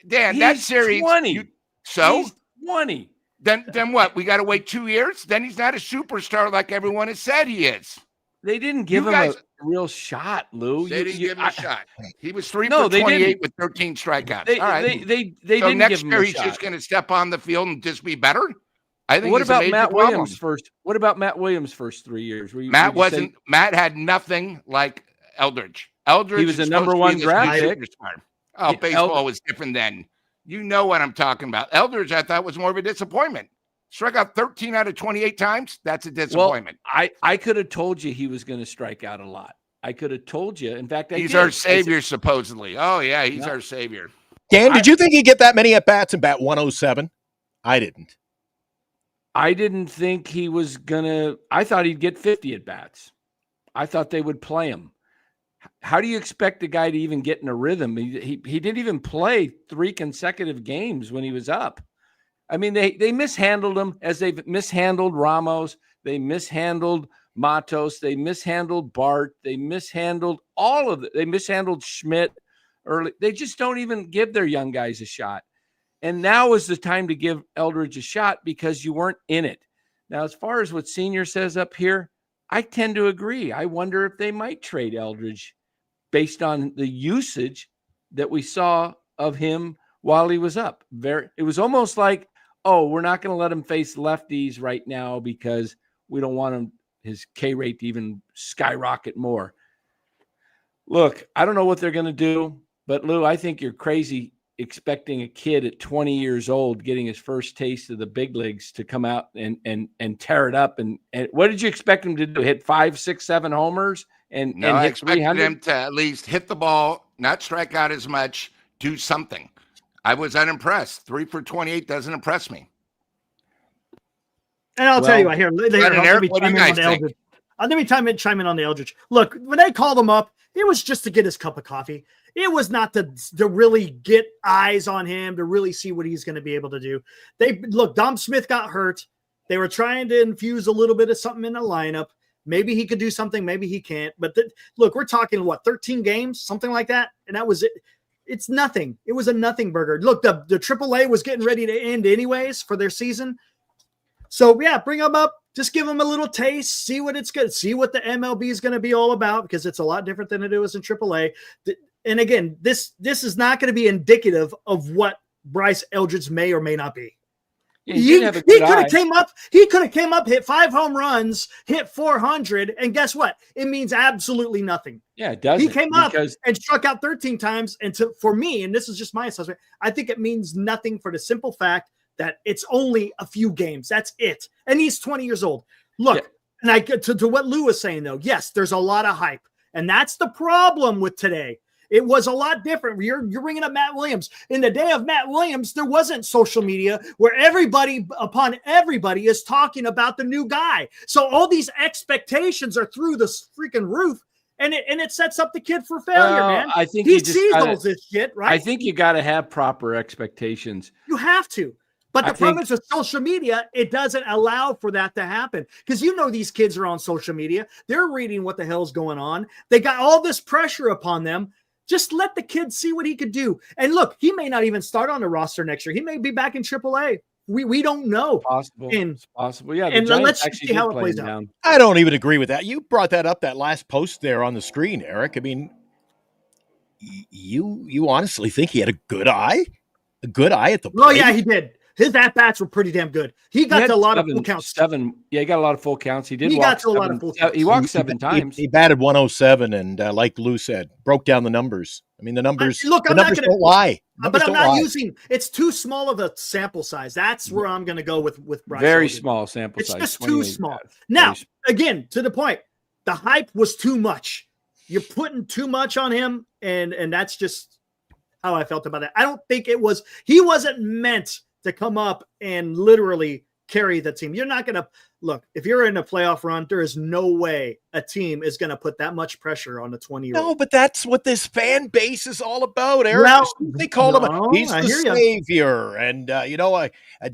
[SPEAKER 4] Dan, that series.
[SPEAKER 1] 20.
[SPEAKER 4] He's
[SPEAKER 1] 20.
[SPEAKER 4] Then what? We got to wait 2 years? Then he's not a superstar like everyone has said he is.
[SPEAKER 1] They didn't give him a real shot, Lou.
[SPEAKER 4] They didn't give him a shot. He was 3 for 28 with 13 strikeouts.
[SPEAKER 1] All
[SPEAKER 4] right.
[SPEAKER 1] They
[SPEAKER 4] so
[SPEAKER 1] didn't
[SPEAKER 4] next
[SPEAKER 1] give him
[SPEAKER 4] year
[SPEAKER 1] a
[SPEAKER 4] he's
[SPEAKER 1] shot.
[SPEAKER 4] just going to step on the field and just be better? I think
[SPEAKER 1] What about Matt
[SPEAKER 4] problem.
[SPEAKER 1] Williams first? What about Matt Williams' first 3 years?
[SPEAKER 4] Matt had nothing like Eldridge.
[SPEAKER 1] He was a number one draft pick.
[SPEAKER 4] Oh, baseball was different then. You know what I'm talking about. Eldridge, I thought, was more of a disappointment. Struck out 13 out of 28 times. That's a disappointment.
[SPEAKER 1] Well, I could have told you he was going to strike out a lot. I could have told you. In fact,
[SPEAKER 4] he's our savior, supposedly. Oh, yeah, he's our savior.
[SPEAKER 3] Dan, did you think he'd get that many at-bats and bat 107? I didn't.
[SPEAKER 1] I didn't think he was going to – I thought he'd get 50 at-bats. I thought they would play him. How do you expect a guy to even get in a rhythm? He didn't even play 3 consecutive games when he was up. I mean, they mishandled him as they've mishandled Ramos. They mishandled Matos. They mishandled Bart. They mishandled all of it. They mishandled Schmidt early. They just don't even give their young guys a shot. And now is the time to give Eldridge a shot because you weren't in it. Now, as far as what Senior says up here, I tend to agree. I wonder if they might trade Eldridge based on the usage that we saw of him while he was up. It was almost like, oh, we're not going to let him face lefties right now because we don't want his K rate to even skyrocket more. Look, I don't know what they're going to do, but Lou, I think you're crazy expecting a kid at 20 years old getting his first taste of the big leagues to come out and tear it up. And what did you expect him to do? Hit 5, 6, 7 homers and hit
[SPEAKER 4] I expected
[SPEAKER 1] 300?
[SPEAKER 4] him to at least hit the ball, not strike out as much, do something. I was unimpressed. 3 for 28 doesn't impress me.
[SPEAKER 2] And I'll tell you what, here, let me chime in on the Eldridge. Look, when they called him up, it was just to get his cup of coffee. It was not to really get eyes on him, to really see what he's going to be able to do. Dom Smith got hurt. They were trying to infuse a little bit of something in the lineup. Maybe he could do something. Maybe he can't. But look, we're talking, 13 games, something like that. And that was it. It's nothing. It was a nothing burger. Look, the AAA was getting ready to end anyways for their season. So, yeah, bring them up. Just give them a little taste. See what it's good. See what the MLB is going to be all about, because it's a lot different than it is in AAA. And again, this is not going to be indicative of what Bryce Eldridge may or may not be.
[SPEAKER 1] Yeah,
[SPEAKER 2] he could have came up. He could have came up, hit 5 home runs, hit 400, and guess what? It means absolutely nothing.
[SPEAKER 1] Yeah, it does.
[SPEAKER 2] He came up and struck out 13 times, and for me, and this is just my assessment, I think it means nothing for the simple fact that it's only a few games. That's it. And he's 20 years old. Look, and I get to what Lou was saying, though. Yes, there's a lot of hype, and that's the problem with today. It was a lot different. You're bringing up Matt Williams. In the day of Matt Williams, there wasn't social media where everybody is talking about the new guy. So all these expectations are through the freaking roof, and it sets up the kid for failure, man.
[SPEAKER 1] I think
[SPEAKER 2] he sees all this shit, right?
[SPEAKER 1] I think you got to have proper expectations.
[SPEAKER 2] You have to. But the problem is with social media, it doesn't allow for that to happen, because these kids are on social media. They're reading what the hell's going on. They got all this pressure upon them. Just let the kid see what he could do. And look, he may not even start on the roster next year. He may be back in AAA. We don't know.
[SPEAKER 1] It's possible. Yeah.
[SPEAKER 2] And let's see how it plays out.
[SPEAKER 3] I don't even agree with that. You brought that up, that last post there on the screen, Eric. I mean, You honestly think he had a good eye? A good eye at the plate?
[SPEAKER 2] Oh, yeah, he did. His at-bats were pretty damn good. He got to a lot of full counts.
[SPEAKER 1] Yeah, he got a lot of full counts. He
[SPEAKER 2] He got to a lot of full counts.
[SPEAKER 1] He walked 7 times.
[SPEAKER 3] He batted 107, and like Lou said, broke down the numbers. I mean, the numbers don't lie.
[SPEAKER 2] But I'm not using – it's too small of a sample size. That's where I'm going to go with Bryce
[SPEAKER 1] Very
[SPEAKER 2] Logan.
[SPEAKER 1] small sample size.
[SPEAKER 2] It's just too small. Now, again, to the point, the hype was too much. You're putting too much on him, and that's just how I felt about it. I don't think it was – he wasn't meant to come up and literally carry the team. You're not going to – look, if you're in a playoff run, there is no way a team is going to put that much pressure on a 20-year-old.
[SPEAKER 3] No, but that's what this fan base is all about, Eric. Well, they call him he's the savior. And,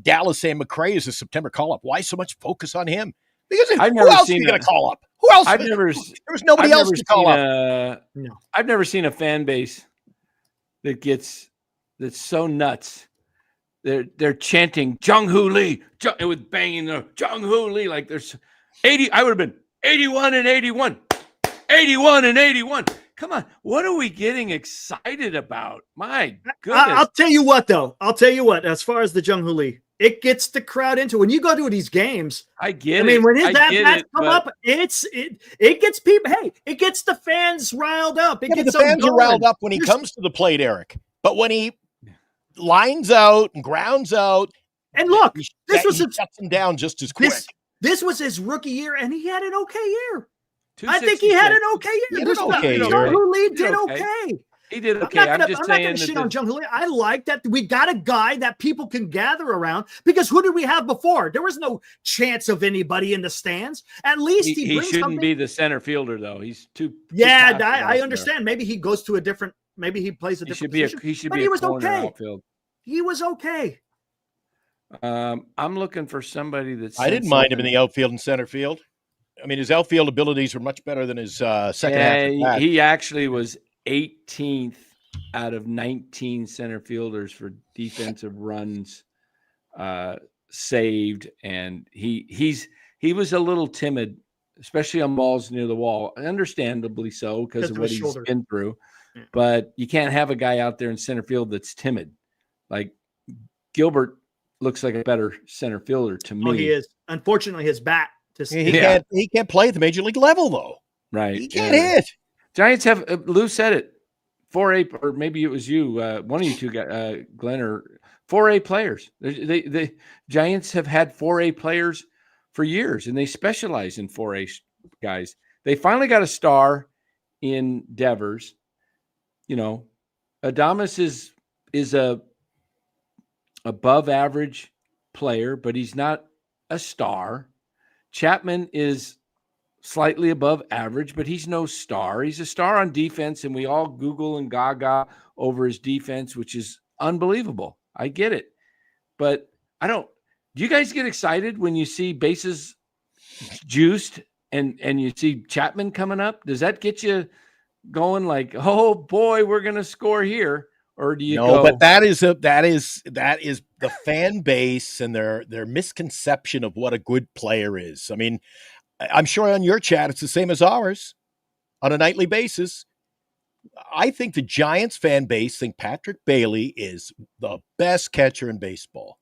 [SPEAKER 3] Dallas saying McRae is a September call-up. Why so much focus on him? Because who else are you going to call up? Who else? There was nobody else to call up.
[SPEAKER 1] No. I've never seen a fan base that's so nuts. They're chanting Jung-Hoo Lee with banging the Jung-Hoo Lee like there's 80. I would have been 81 and 81, 81 and 81. Come on, what are we getting excited about? My goodness!
[SPEAKER 2] I'll tell you what, though. As far as the Jung-Hoo Lee, it gets the crowd into when you go to these games.
[SPEAKER 1] I get it.
[SPEAKER 2] I mean, when his bats come up, it gets people. Hey, it gets the fans riled up.
[SPEAKER 3] The fans are riled up when he comes to the plate, Eric. But when he lines out and grounds out,
[SPEAKER 2] and look,
[SPEAKER 3] he shuts him down just as quick.
[SPEAKER 2] This was his rookie year, and he had an okay year. I think he had an okay year. Jung-Hoo Lee did okay.
[SPEAKER 1] He did okay. I'm not going to
[SPEAKER 2] shit on Jung-Hoo Lee. I like that we got a guy that people can gather around, because who did we have before? There was no chance of anybody in the stands. At least
[SPEAKER 1] he shouldn't be the center fielder, though. He's too.
[SPEAKER 2] Yeah, I understand. Maybe he goes to a different. Maybe he plays a different position.
[SPEAKER 1] He should be a corner outfield.
[SPEAKER 2] He was okay.
[SPEAKER 1] I'm looking for somebody that's.
[SPEAKER 3] I didn't mind him in the outfield and center field. I mean, his outfield abilities were much better than his second half.
[SPEAKER 1] He actually was 18th out of 19 center fielders for defensive runs saved, and he was a little timid, especially on balls near the wall. Understandably so, because of what he's been through. Yeah. But you can't have a guy out there in center field that's timid. Like Gilbert looks like a better center fielder to me.
[SPEAKER 2] Oh, he is. Unfortunately, his bat.
[SPEAKER 3] He can't play at the major league level, though.
[SPEAKER 1] Right.
[SPEAKER 3] He can't hit.
[SPEAKER 1] Giants have Lou said it. 4A, or maybe it was you, one of you two, Glenn, or 4A players. The Giants have had 4A players for years, and they specialize in 4A guys. They finally got a star in Devers. Adames is a above average player, but he's not a star. Chapman is slightly above average, but he's no star. He's a star on defense, and we all Google and gaga over his defense, which is unbelievable. I get it. But do you guys get excited when you see bases juiced and you see Chapman coming up? Does that get you going like, oh boy, we're going to score here? Or do you go?
[SPEAKER 3] But that is the fan base and their misconception of what a good player is. I mean, I'm sure on your chat, it's the same as ours on a nightly basis. I think the Giants fan base think Patrick Bailey is the best catcher in baseball.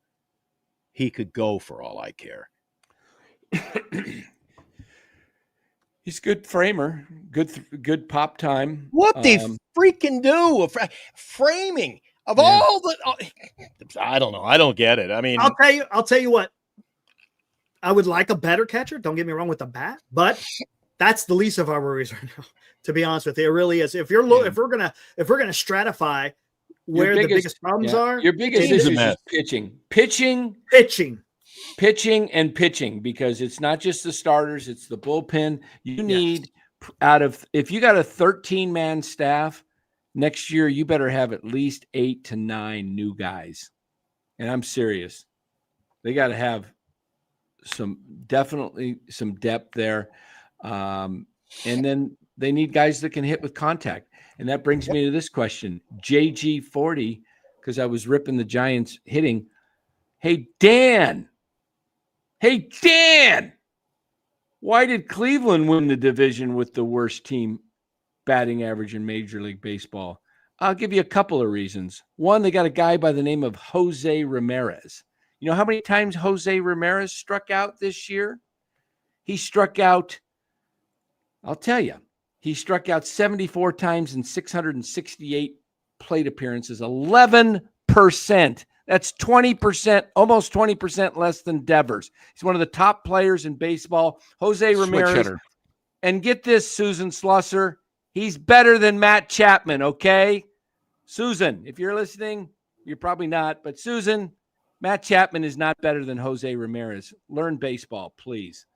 [SPEAKER 3] He could go for all I care.
[SPEAKER 1] He's a good framer, good pop time.
[SPEAKER 3] What they freaking do? Framing of all the, I don't know. I don't get it. I mean,
[SPEAKER 2] I'll tell you what. I would like a better catcher. Don't get me wrong with the bat, but that's the least of our worries right now. To be honest with you, it really is. If we're gonna stratify where the biggest problems are,
[SPEAKER 1] your biggest issue is pitching, because it's not just the starters, it's the bullpen. You need if you got a 13-man staff next year, you better have at least 8 to 9 new guys. And I'm serious. They got to have definitely some depth there. And then they need guys that can hit with contact. And that brings me to this question. JG40, because I was ripping the Giants hitting. Hey, Dan, why did Cleveland win the division with the worst team batting average in Major League Baseball? I'll give you a couple of reasons. One, they got a guy by the name of Jose Ramirez. You know how many times Jose Ramirez struck out this year? He struck out, I'll tell you, he struck out 74 times in 668 plate appearances, 11%. That's 20%, almost 20% less than Devers. He's one of the top players in baseball. Jose Ramirez. And get this, Susan Slusser, he's better than Matt Chapman, okay? Susan, if you're listening, you're probably not, but Susan, Matt Chapman is not better than Jose Ramirez. Learn baseball, please.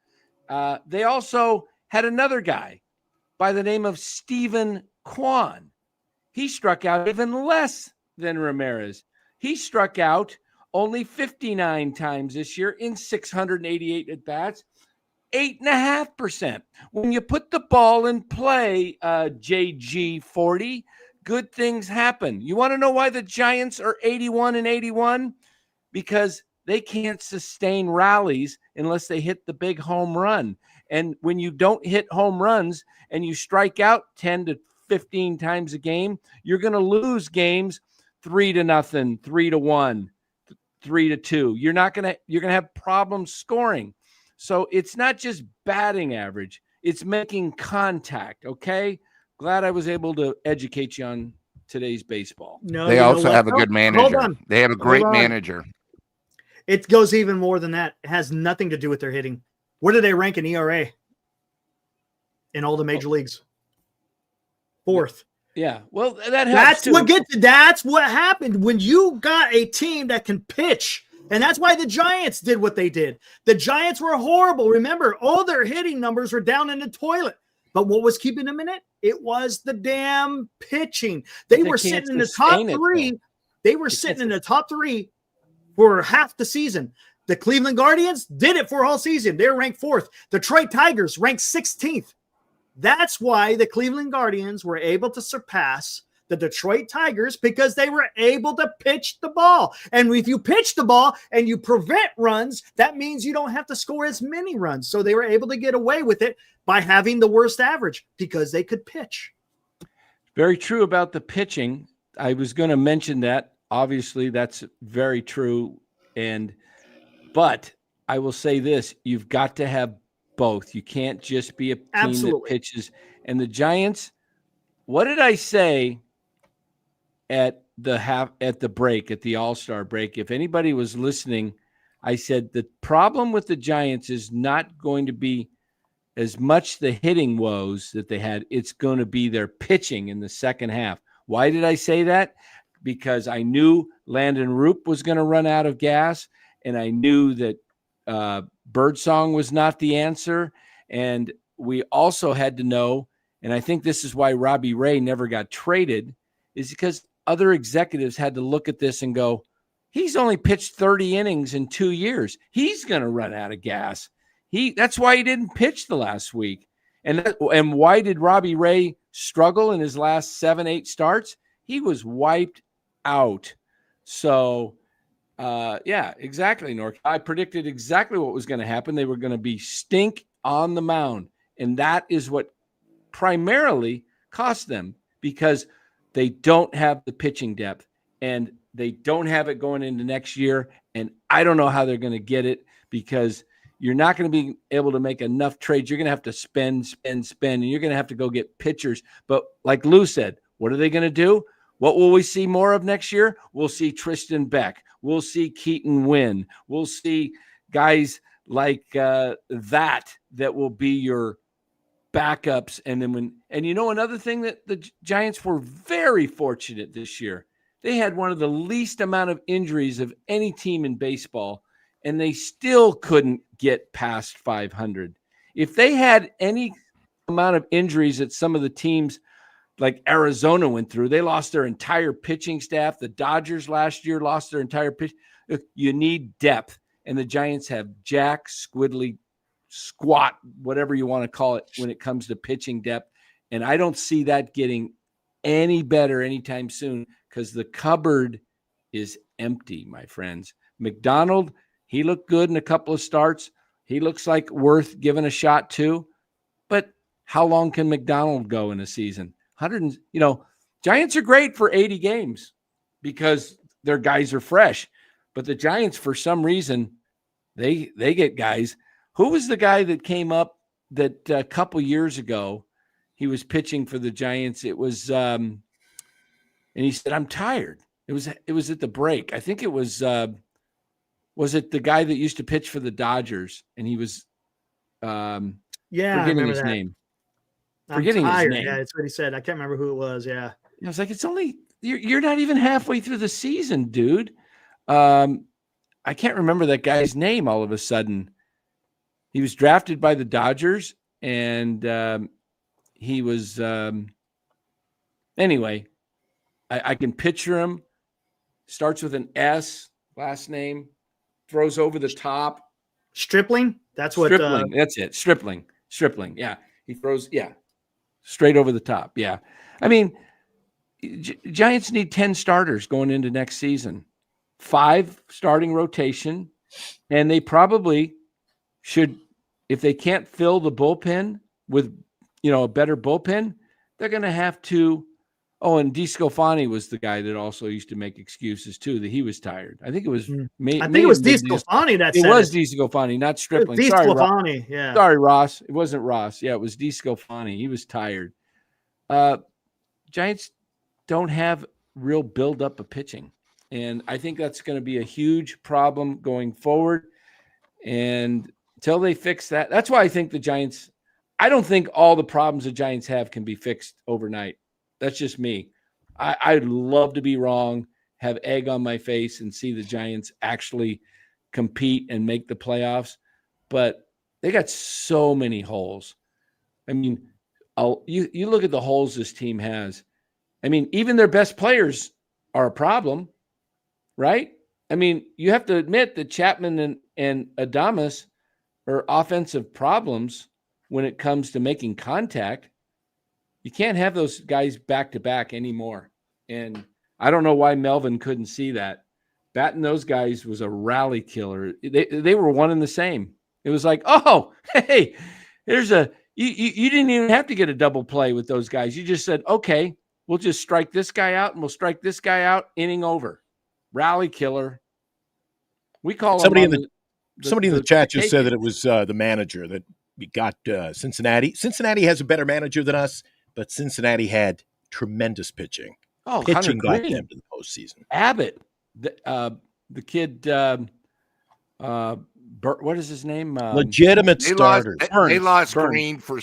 [SPEAKER 1] They also had another guy by the name of Stephen Kwan. He struck out even less than Ramirez. He struck out only 59 times this year in 688 at-bats, 8.5%. When you put the ball in play, JG40, good things happen. You want to know why the Giants are 81-81? Because they can't sustain rallies unless they hit the big home run. And when you don't hit home runs and you strike out 10 to 15 times a game, you're going to lose games 3-0, 3-1, 3-2. You're going to have problems scoring. So it's not just batting average, it's making contact, okay? Glad I was able to educate you on today's baseball.
[SPEAKER 4] No, they also have a good manager. Hold on. They have a great manager.
[SPEAKER 2] It goes even more than that. It has nothing to do with their hitting. Where do they rank in ERA in all the major leagues? 4th.
[SPEAKER 1] Yeah. Well, that helps.
[SPEAKER 2] That's what happened when you got a team that can pitch. And that's why the Giants did what they did. The Giants were horrible. Remember, all their hitting numbers were down in the toilet. But what was keeping them in it? It was the damn pitching. They were sitting in the top 3. They were sitting in the top 3 for half the season. The Cleveland Guardians did it for a whole season. They were ranked 4th. The Detroit Tigers ranked 16th. That's why the Cleveland Guardians were able to surpass the Detroit Tigers, because they were able to pitch the ball. And if you pitch the ball and you prevent runs, that means you don't have to score as many runs. So they were able to get away with it by having the worst average because they could pitch.
[SPEAKER 1] Very true about the pitching. I was going to mention that. Obviously, that's very true. But I will say this, you've got to have both. You can't just be a team that pitches. And the Giants, what did I say at the break, at the All-Star break? If anybody was listening, I said the problem with the Giants is not going to be as much the hitting woes that they had. It's going to be their pitching in the second half. Why did I say that? Because I knew Landon Roop was going to run out of gas, and I knew that Birdsong was not the answer. And we also had to know, and I think this is why Robbie Ray never got traded, is because other executives had to look at this and go, he's only pitched 30 innings in 2 years. He's going to run out of gas. That's why he didn't pitch the last week. And why did Robbie Ray struggle in his last 7-8 starts? He was wiped out. So, yeah, exactly, Nork. I predicted exactly what was going to happen. They were going to be stink on the mound. And that is what primarily cost them, because they don't have the pitching depth and they don't have it going into next year. And I don't know how they're going to get it, because you're not going to be able to make enough trades. You're going to have to spend, and you're going to have to go get pitchers. But like Lou said, what are they going to do? What will we see more of next year? We'll see Tristan Beck. We'll see Keaton Wynn. We'll see guys like that will be your backups. And then another thing that the Giants were very fortunate this year, they had one of the least amount of injuries of any team in baseball, and they still couldn't get past 500. If they had any amount of injuries that some of the teams like Arizona went through, they lost their entire pitching staff. The Dodgers last year lost their entire pitch. You need depth, and the Giants have jack, squiddly, squat, whatever you want to call it, when it comes to pitching depth. And I don't see that getting any better anytime soon, because the cupboard is empty, my friends. McDonald, he looked good in a couple of starts. He looks like worth giving a shot to. But how long can McDonald go in a season? Giants are great for 80 games because their guys are fresh. But the Giants, for some reason, they get guys. Who was the guy that came up that a couple years ago? He was pitching for the Giants. It was, and he said, "I'm tired." It was at the break. I think it was it the guy that used to pitch for the Dodgers? And he was, forgetting his name. Forgetting his name.
[SPEAKER 2] Yeah, that's what he said. I can't remember who it was. Yeah.
[SPEAKER 1] I was like, it's only you're not even halfway through the season, dude. I can't remember that guy's name. All of a sudden, he was drafted by the Dodgers, and he was anyway. I can picture him. Starts with an S, last name, throws over the top.
[SPEAKER 2] Stripling. That's what.
[SPEAKER 1] Stripling. That's it. Stripling. Yeah, he throws. Yeah, straight over the top. Yeah, I mean. Giants need 10 starters going into next season, 5 starting rotation, and they probably should, if they can't fill the bullpen with, a better bullpen, they're going to have to. Oh, and DeSclafani was the guy that also used to make excuses too, that he was tired. I think it was.
[SPEAKER 2] I think it was DeSclafani that said
[SPEAKER 1] it. Was DeSclafani, not Stripling.
[SPEAKER 2] DeSclafani, yeah.
[SPEAKER 1] Sorry, Ross. It wasn't Ross. Yeah, it was DeSclafani. He was tired. Giants don't have real buildup of pitching. And I think that's going to be a huge problem going forward. And until they fix that, that's why I think the Giants, I don't think all the problems the Giants have can be fixed overnight. That's just me. I'd love to be wrong, have egg on my face and see the Giants actually compete and make the playoffs. But they got so many holes. I mean, you look at the holes this team has. I mean, even their best players are a problem, right? I mean, you have to admit that Chapman and Adames are offensive problems when it comes to making contact. You can't have those guys back-to-back anymore. And I don't know why Melvin couldn't see that. Batting those guys was a rally killer. They were one and the same. It was like, oh, hey, there's you didn't even have to get a double play with those guys. You just said, okay, we'll just strike this guy out, and we'll strike this guy out, inning over. Rally killer. We call
[SPEAKER 3] somebody in the chat just said that it was the manager that we got Cincinnati. Cincinnati has a better manager than us, but Cincinnati had tremendous pitching.
[SPEAKER 1] Oh,
[SPEAKER 3] pitching got them to the postseason.
[SPEAKER 1] Abbott, the kid, what is his name?
[SPEAKER 3] Legitimate starters.
[SPEAKER 4] They lost Green for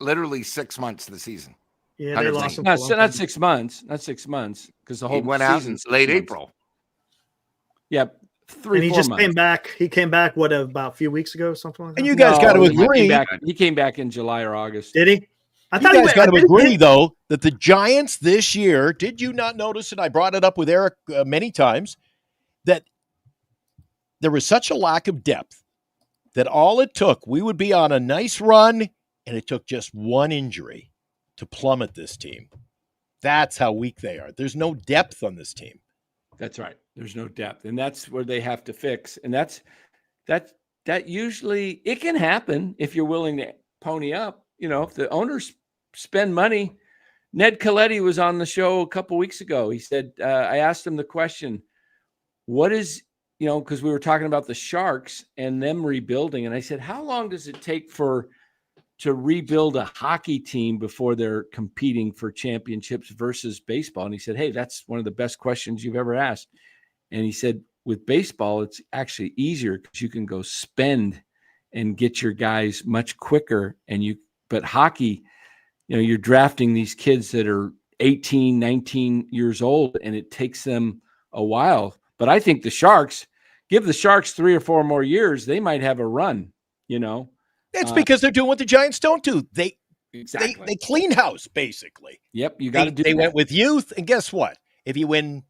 [SPEAKER 4] literally 6 months of the season.
[SPEAKER 2] Yeah, they lost him.
[SPEAKER 1] Not 6 months. Not 6 months, because the whole
[SPEAKER 4] went out in late April.
[SPEAKER 1] Yeah, 3
[SPEAKER 2] and he just
[SPEAKER 1] months.
[SPEAKER 2] came back. He came back about a few weeks ago, something like that.
[SPEAKER 3] And you guys got to agree.
[SPEAKER 1] He came back in July or August.
[SPEAKER 2] Did he?
[SPEAKER 3] You guys got to agree, though, that the Giants this year, did you not notice, and I brought it up with Eric many times, that there was such a lack of depth that all it took, we would be on a nice run, and it took just one injury to plummet this team. That's how weak they are. There's no depth on this team.
[SPEAKER 1] That's right. There's no depth, and that's where they have to fix. And that usually it can happen if you're willing to pony up. If the owners spend money. Ned Coletti was on the show a couple weeks ago. He said, I asked him the question, what is, because we were talking about the Sharks and them rebuilding. And I said, how long does it take to rebuild a hockey team before they're competing for championships versus baseball? And he said, hey, that's one of the best questions you've ever asked. And he said, with baseball, it's actually easier because you can go spend and get your guys much quicker. But hockey, you're drafting these kids that are 18, 19 years old, and it takes them a while. But I think give the Sharks 3 or 4 more years, they might have a run,
[SPEAKER 3] It's because they're doing what the Giants don't do. They clean house, basically.
[SPEAKER 1] Yep, you got to do
[SPEAKER 3] They went with youth, and guess what? If you win...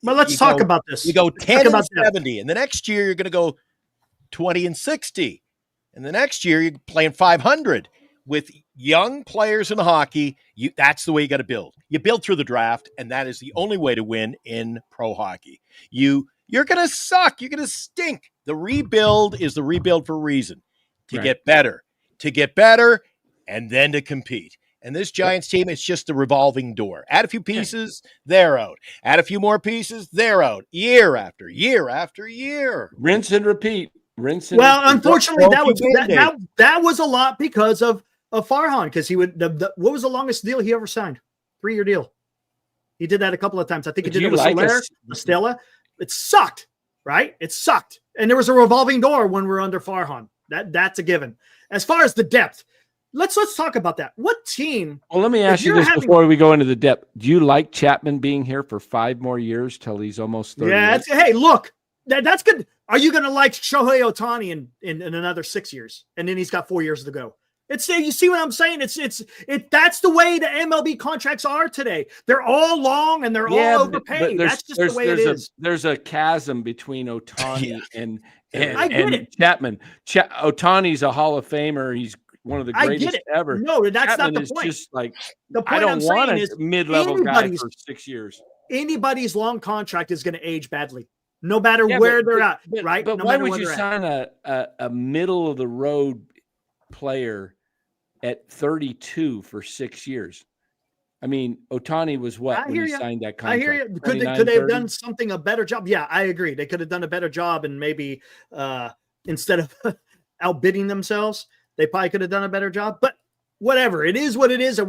[SPEAKER 2] Well, let's talk about this.
[SPEAKER 3] You go 10-70, and the next year you're going to go 20-60. And the next year you're playing 500. With young players in hockey, that's the way you got to build. You build through the draft, and that is the only way to win in pro hockey. You're going to suck. You're going to stink. The rebuild is the rebuild for a reason. To get better, and then to compete. And this Giants team, it's just a revolving door. Add a few pieces, they're out. Add a few more pieces, they're out. Year after year after year.
[SPEAKER 1] Rinse and repeat.
[SPEAKER 2] Well, unfortunately, that was a lot because of Farhan, because he would. What was the longest deal he ever signed? 3-year deal. He did that a couple of times. I think he did it with Stella. It sucked, right? It sucked, and there was a revolving door when we were under Farhan. That's a given. As far as the depth, let's talk about that. What team?
[SPEAKER 1] Well, let me ask you this before we go into the depth. Do you like Chapman being here for 5 more years till he's almost 30?
[SPEAKER 2] Yeah. Hey, look, that's good. Are you going to like Shohei Ohtani in another 6 years, and then he's got 4 years to go? You see what I'm saying? That's the way the MLB contracts are today. They're all long and they're all overpaid. That's just the way it is.
[SPEAKER 1] There's a chasm between Ohtani and
[SPEAKER 2] I get it.
[SPEAKER 1] Chapman. Ohtani's a Hall of Famer. He's one of the greatest ever.
[SPEAKER 2] No, that's
[SPEAKER 1] Chapman
[SPEAKER 2] not the point.
[SPEAKER 1] Just like
[SPEAKER 2] the point
[SPEAKER 1] I don't want a mid-level guy for 6 years.
[SPEAKER 2] Anybody's long contract is going to age badly, no matter where they're at, right?
[SPEAKER 1] But why would you sign a middle of the road player at 32 for 6 years? I mean, Ohtani was what when he signed that contract?
[SPEAKER 2] I hear you. Could they have done a better job? Yeah, I agree. They could have done a better job, and maybe instead of outbidding themselves, they probably could have done a better job. But whatever, it is what it is. And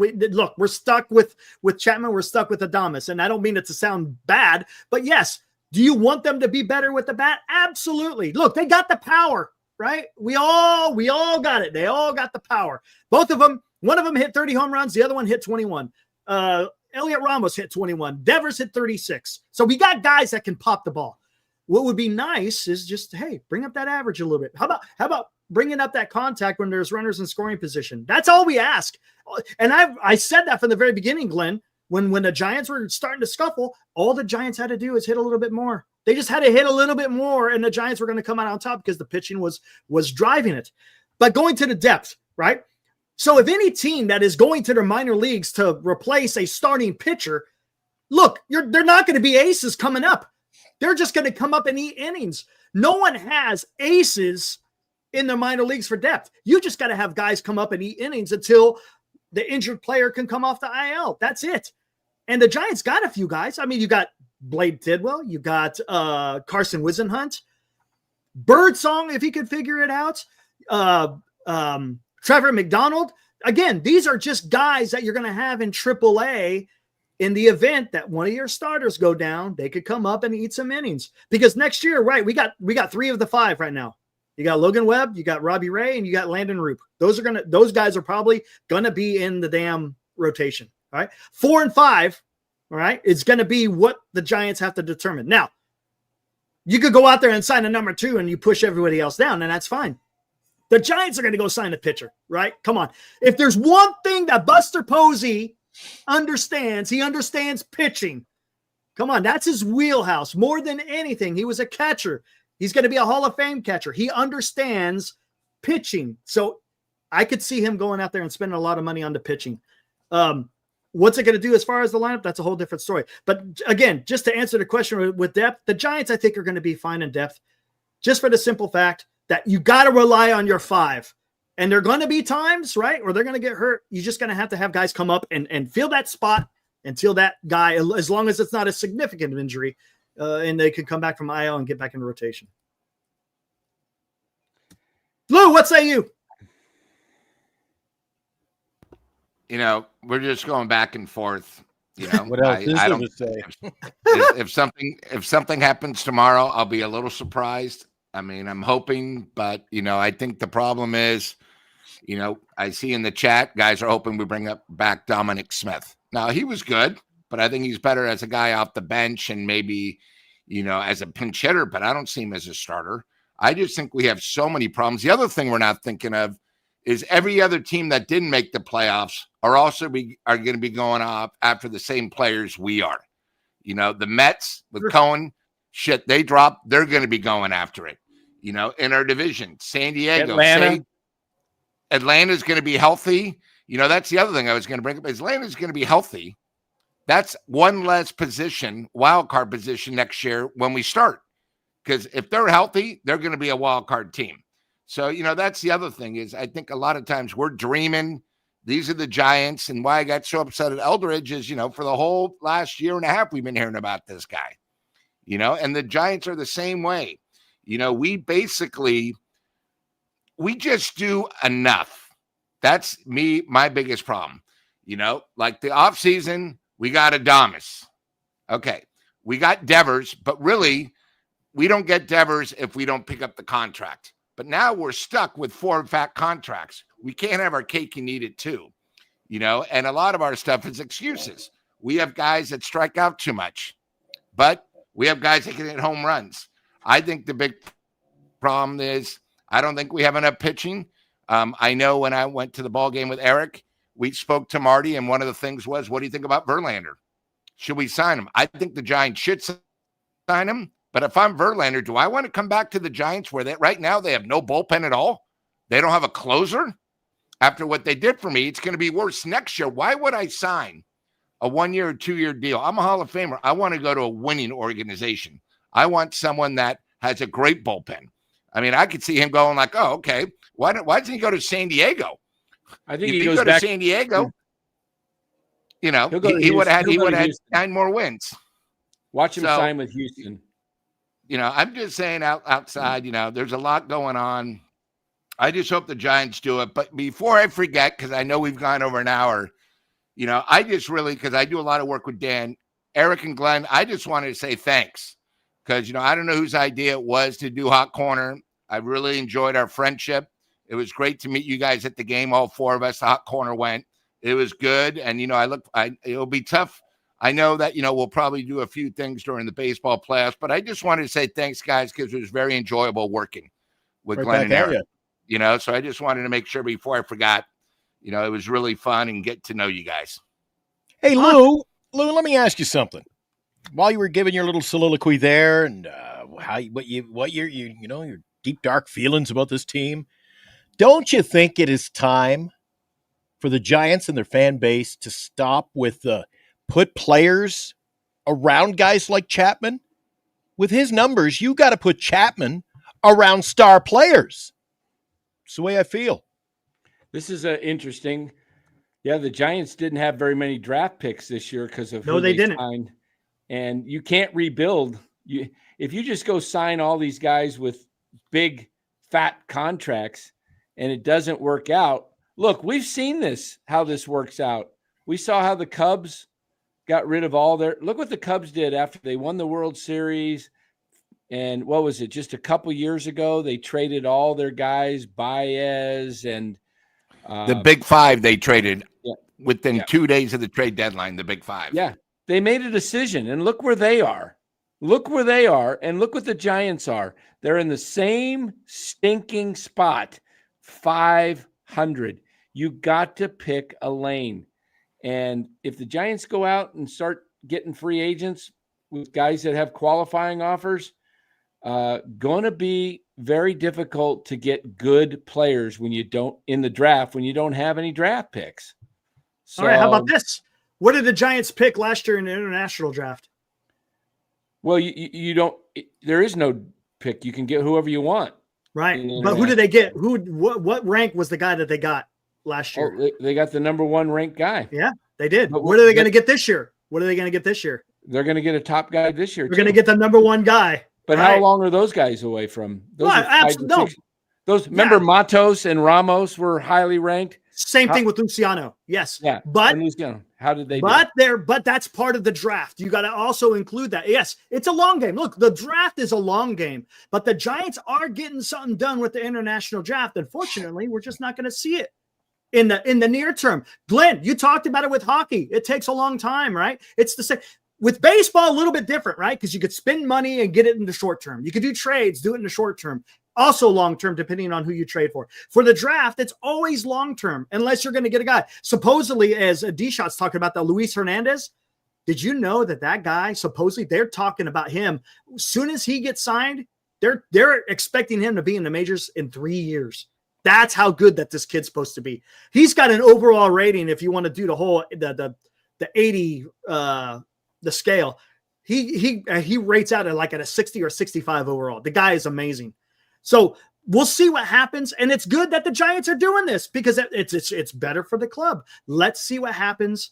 [SPEAKER 2] we're stuck with Chapman. We're stuck with Adames, and I don't mean it to sound bad, but yes, do you want them to be better with the bat? Absolutely. Look, they got the power. Right? We all got it. They all got the power. Both of them, one of them hit 30 home runs. The other one hit 21. Elliot Ramos hit 21. Devers hit 36. So we got guys that can pop the ball. What would be nice is just, hey, bring up that average a little bit. How about bringing up that contact when there's runners in scoring position? That's all we ask. And I said that from the very beginning, Glenn, when the Giants were starting to scuffle, all the Giants had to do is hit a little bit more. They just had to hit a little bit more, and the Giants were going to come out on top because the pitching was driving it. But going to the depth, right? So if any team that is going to their minor leagues to replace a starting pitcher, look, they're not going to be aces coming up. They're just going to come up and eat innings. No one has aces in the minor leagues for depth. You just got to have guys come up and eat innings until the injured player can come off the IL. That's it. And the Giants got a few guys. I mean, you got Blade Tidwell, you got Carson Wisenhunt, Birdsong, if he could figure it out, Trevor McDonald. Again, these are just guys that you're going to have in AAA in the event that one of your starters go down. They could come up and eat some innings, because next year, right, we got 3 of the 5 right now. You got Logan Webb, you got Robbie Ray, and you got Landon Roop. Those guys are probably going to be in the damn rotation. All right, 4 and 5. All right, it's going to be what the Giants have to determine. Now, you could go out there and sign a number 2 and you push everybody else down, and that's fine. The Giants are going to go sign a pitcher, right? Come on. If there's one thing that Buster Posey understands, he understands pitching. Come on, that's his wheelhouse more than anything. He was a catcher. He's going to be a Hall of Fame catcher. He understands pitching. So I could see him going out there and spending a lot of money on the pitching. What's it going to do as far as the lineup? That's a whole different story. But again, just to answer the question with depth, the Giants, I think, are going to be fine in depth, just for the simple fact that you got to rely on your 5. And there are going to be times, right, where they're going to get hurt. You're just going to have guys come up and fill that spot until that guy, as long as it's not a significant injury, and they can come back from IL and get back in rotation. Lou, what say you?
[SPEAKER 4] You know, we're just going back and forth. You know,
[SPEAKER 3] what else is there to say?
[SPEAKER 4] If something happens tomorrow, I'll be a little surprised. I mean, I'm hoping, but you know, I think the problem is, you know, I see in the chat guys are hoping we bring back Dominic Smith. Now, he was good, but I think he's better as a guy off the bench and maybe, you know, as a pinch hitter. But I don't see him as a starter. I just think we have so many problems. The other thing we're not thinking of is every other team that didn't make the playoffs are going to be going off after the same players we are. You know, the Mets with Cohen, shit, they dropped. They're going to be going after it. You know, in our division, San Diego, Atlanta's going to be healthy. You know, that's the other thing I was going to bring up. Atlanta's going to be healthy. That's one less position, wild card position next year when we start. Because if they're healthy, they're going to be a wild card team. So, you know, that's the other thing is I think a lot of times we're dreaming, These are the Giants. And why I got so upset at Eldridge is, for the whole last year and a half, we've been hearing about this guy, and the Giants are the same way. We just do enough. That's my biggest problem. Like the offseason, we got Adames. Okay. We got Devers, but really, we don't get Devers if we don't pick up the contract. But now we're stuck with 4 fat contracts. We can't have our cake and eat it too. And a lot of our stuff is excuses. We have guys that strike out too much, but we have guys that can hit home runs. I think the big problem is I don't think we have enough pitching. I know when I went to the ball game with Eric, we spoke to Marty, and one of the things was, what do you think about Verlander? Should we sign him? I think the Giants should sign him. But if I'm Verlander, do I want to come back to the Giants where right now they have no bullpen at all? They don't have a closer? After what they did for me, it's going to be worse next year. Why would I sign a 1-year or 2-year deal? I'm a Hall of Famer. I want to go to a winning organization. I want someone that has a great bullpen. I mean, I could see him going like, oh, okay. Why doesn't he go to San Diego?
[SPEAKER 1] I think
[SPEAKER 4] if
[SPEAKER 1] he
[SPEAKER 4] he
[SPEAKER 1] goes
[SPEAKER 4] go
[SPEAKER 1] back
[SPEAKER 4] to San Diego. He would have had 9 more wins.
[SPEAKER 1] Watch him sign with Houston.
[SPEAKER 4] I'm just saying outside, there's a lot going on. I just hope the Giants do it. But before I forget, because I know we've gone over an hour, I just really, because I do a lot of work with Dan, Eric, and Glenn, I just wanted to say thanks. Because, I don't know whose idea it was to do Hot Corner. I really enjoyed our friendship. It was great to meet you guys at the game. All 4 of us, the Hot Corner went. It was good. And, it'll be tough. I know that, we'll probably do a few things during the baseball playoffs, but I just wanted to say thanks, guys, because it was very enjoyable working with Glenn and Eric. So I just wanted to make sure before I forgot, it was really fun and get to know you guys.
[SPEAKER 3] Hey, Lou, let me ask you something. While you were giving your little soliloquy there and your deep, dark feelings about this team, don't you think it is time for the Giants and their fan base to stop with put players around guys like Chapman? With his numbers, you got to put Chapman around star players. It's the way I feel.
[SPEAKER 1] This is interesting. Yeah, the Giants didn't have very many draft picks this year because of
[SPEAKER 2] who they didn't
[SPEAKER 1] signed. And you can't rebuild. If you just go sign all these guys with big, fat contracts and it doesn't work out. Look, we've seen how this works out. We saw how the Cubs got rid of look what the Cubs did after they won the World Series. And what was it? Just a couple years ago, they traded all their guys, Baez and
[SPEAKER 4] the Big Five they traded within 2 days of the trade deadline, the Big Five.
[SPEAKER 1] Yeah. They made a decision, and look where they are. Look where they are, and look what the Giants are. They're in the same stinking spot, 500. You got to pick a lane. And if the Giants go out and start getting free agents with guys that have qualifying offers, going to be very difficult to get good players in the draft when you don't have any draft picks. So,
[SPEAKER 2] all right, how about this? What did the Giants pick last year in the international draft?
[SPEAKER 1] Well, you don't. There is no pick. You can get whoever you want.
[SPEAKER 2] Right, but who did they get? What rank was the guy that they got last year?
[SPEAKER 1] Oh, they got the number 1 ranked guy.
[SPEAKER 2] Yeah, they did. But what are they going to get this year? They're
[SPEAKER 1] going to get a top guy this year.
[SPEAKER 2] They're going to get the number 1 guy.
[SPEAKER 1] But how long are those guys away from? Those remember Matos and Ramos were highly ranked.
[SPEAKER 2] Same thing with Luciano. Yes.
[SPEAKER 1] Yeah.
[SPEAKER 2] But
[SPEAKER 1] Luciano, how did they
[SPEAKER 2] but that's part of the draft. You got to also include that. Yes, it's a long game. Look, the draft is a long game, but the Giants are getting something done with the international draft. Unfortunately, we're just not going to see it in the near term. Glenn, you talked about it with hockey. It takes a long time, right? It's the same. With baseball, a little bit different, right? Because you could spend money and get it in the short term. You could do trades, do it in the short term. Also long-term, depending on who you trade for. For the draft, it's always long-term, unless you're going to get a guy. Supposedly, as D-Shot's talking about the Luis Hernandez, did you know that guy, supposedly, they're talking about him. As soon as he gets signed, they're expecting him to be in the majors in 3 years. That's how good that this kid's supposed to be. He's got an overall rating, if you want to do the whole, the 80, the scale. He rates out at a 60 or 65 overall. The guy is amazing. So we'll see what happens. And it's good that the Giants are doing this because it's better for the club. Let's see what happens.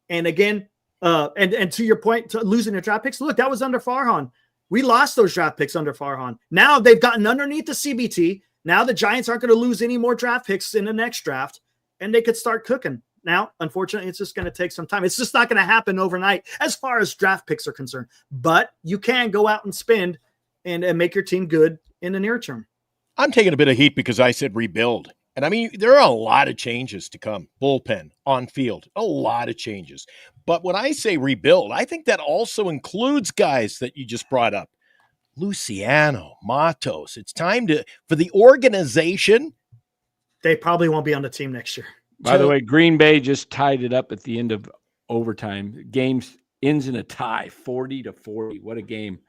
[SPEAKER 2] And again, and to your point, to losing the draft picks, look, that was under Farhan. We lost those draft picks under Farhan. Now they've gotten underneath the CBT. Now the Giants aren't going to lose any more draft picks in the next draft, and they could start cooking. Now, unfortunately, it's just going to take some time. It's just not going to happen overnight as far as draft picks are concerned. But you can go out and spend and make your team good in the near term.
[SPEAKER 3] I'm taking a bit of heat because I said rebuild. And I mean, there are a lot of changes to come. Bullpen, on field, a lot of changes. But when I say rebuild, I think that also includes guys that you just brought up. Luciano, Matos. It's time for the organization.
[SPEAKER 2] They probably won't be on the team next year.
[SPEAKER 1] By the way, Green Bay just tied it up at the end of overtime. Games ends in a tie, 40-40. What a game.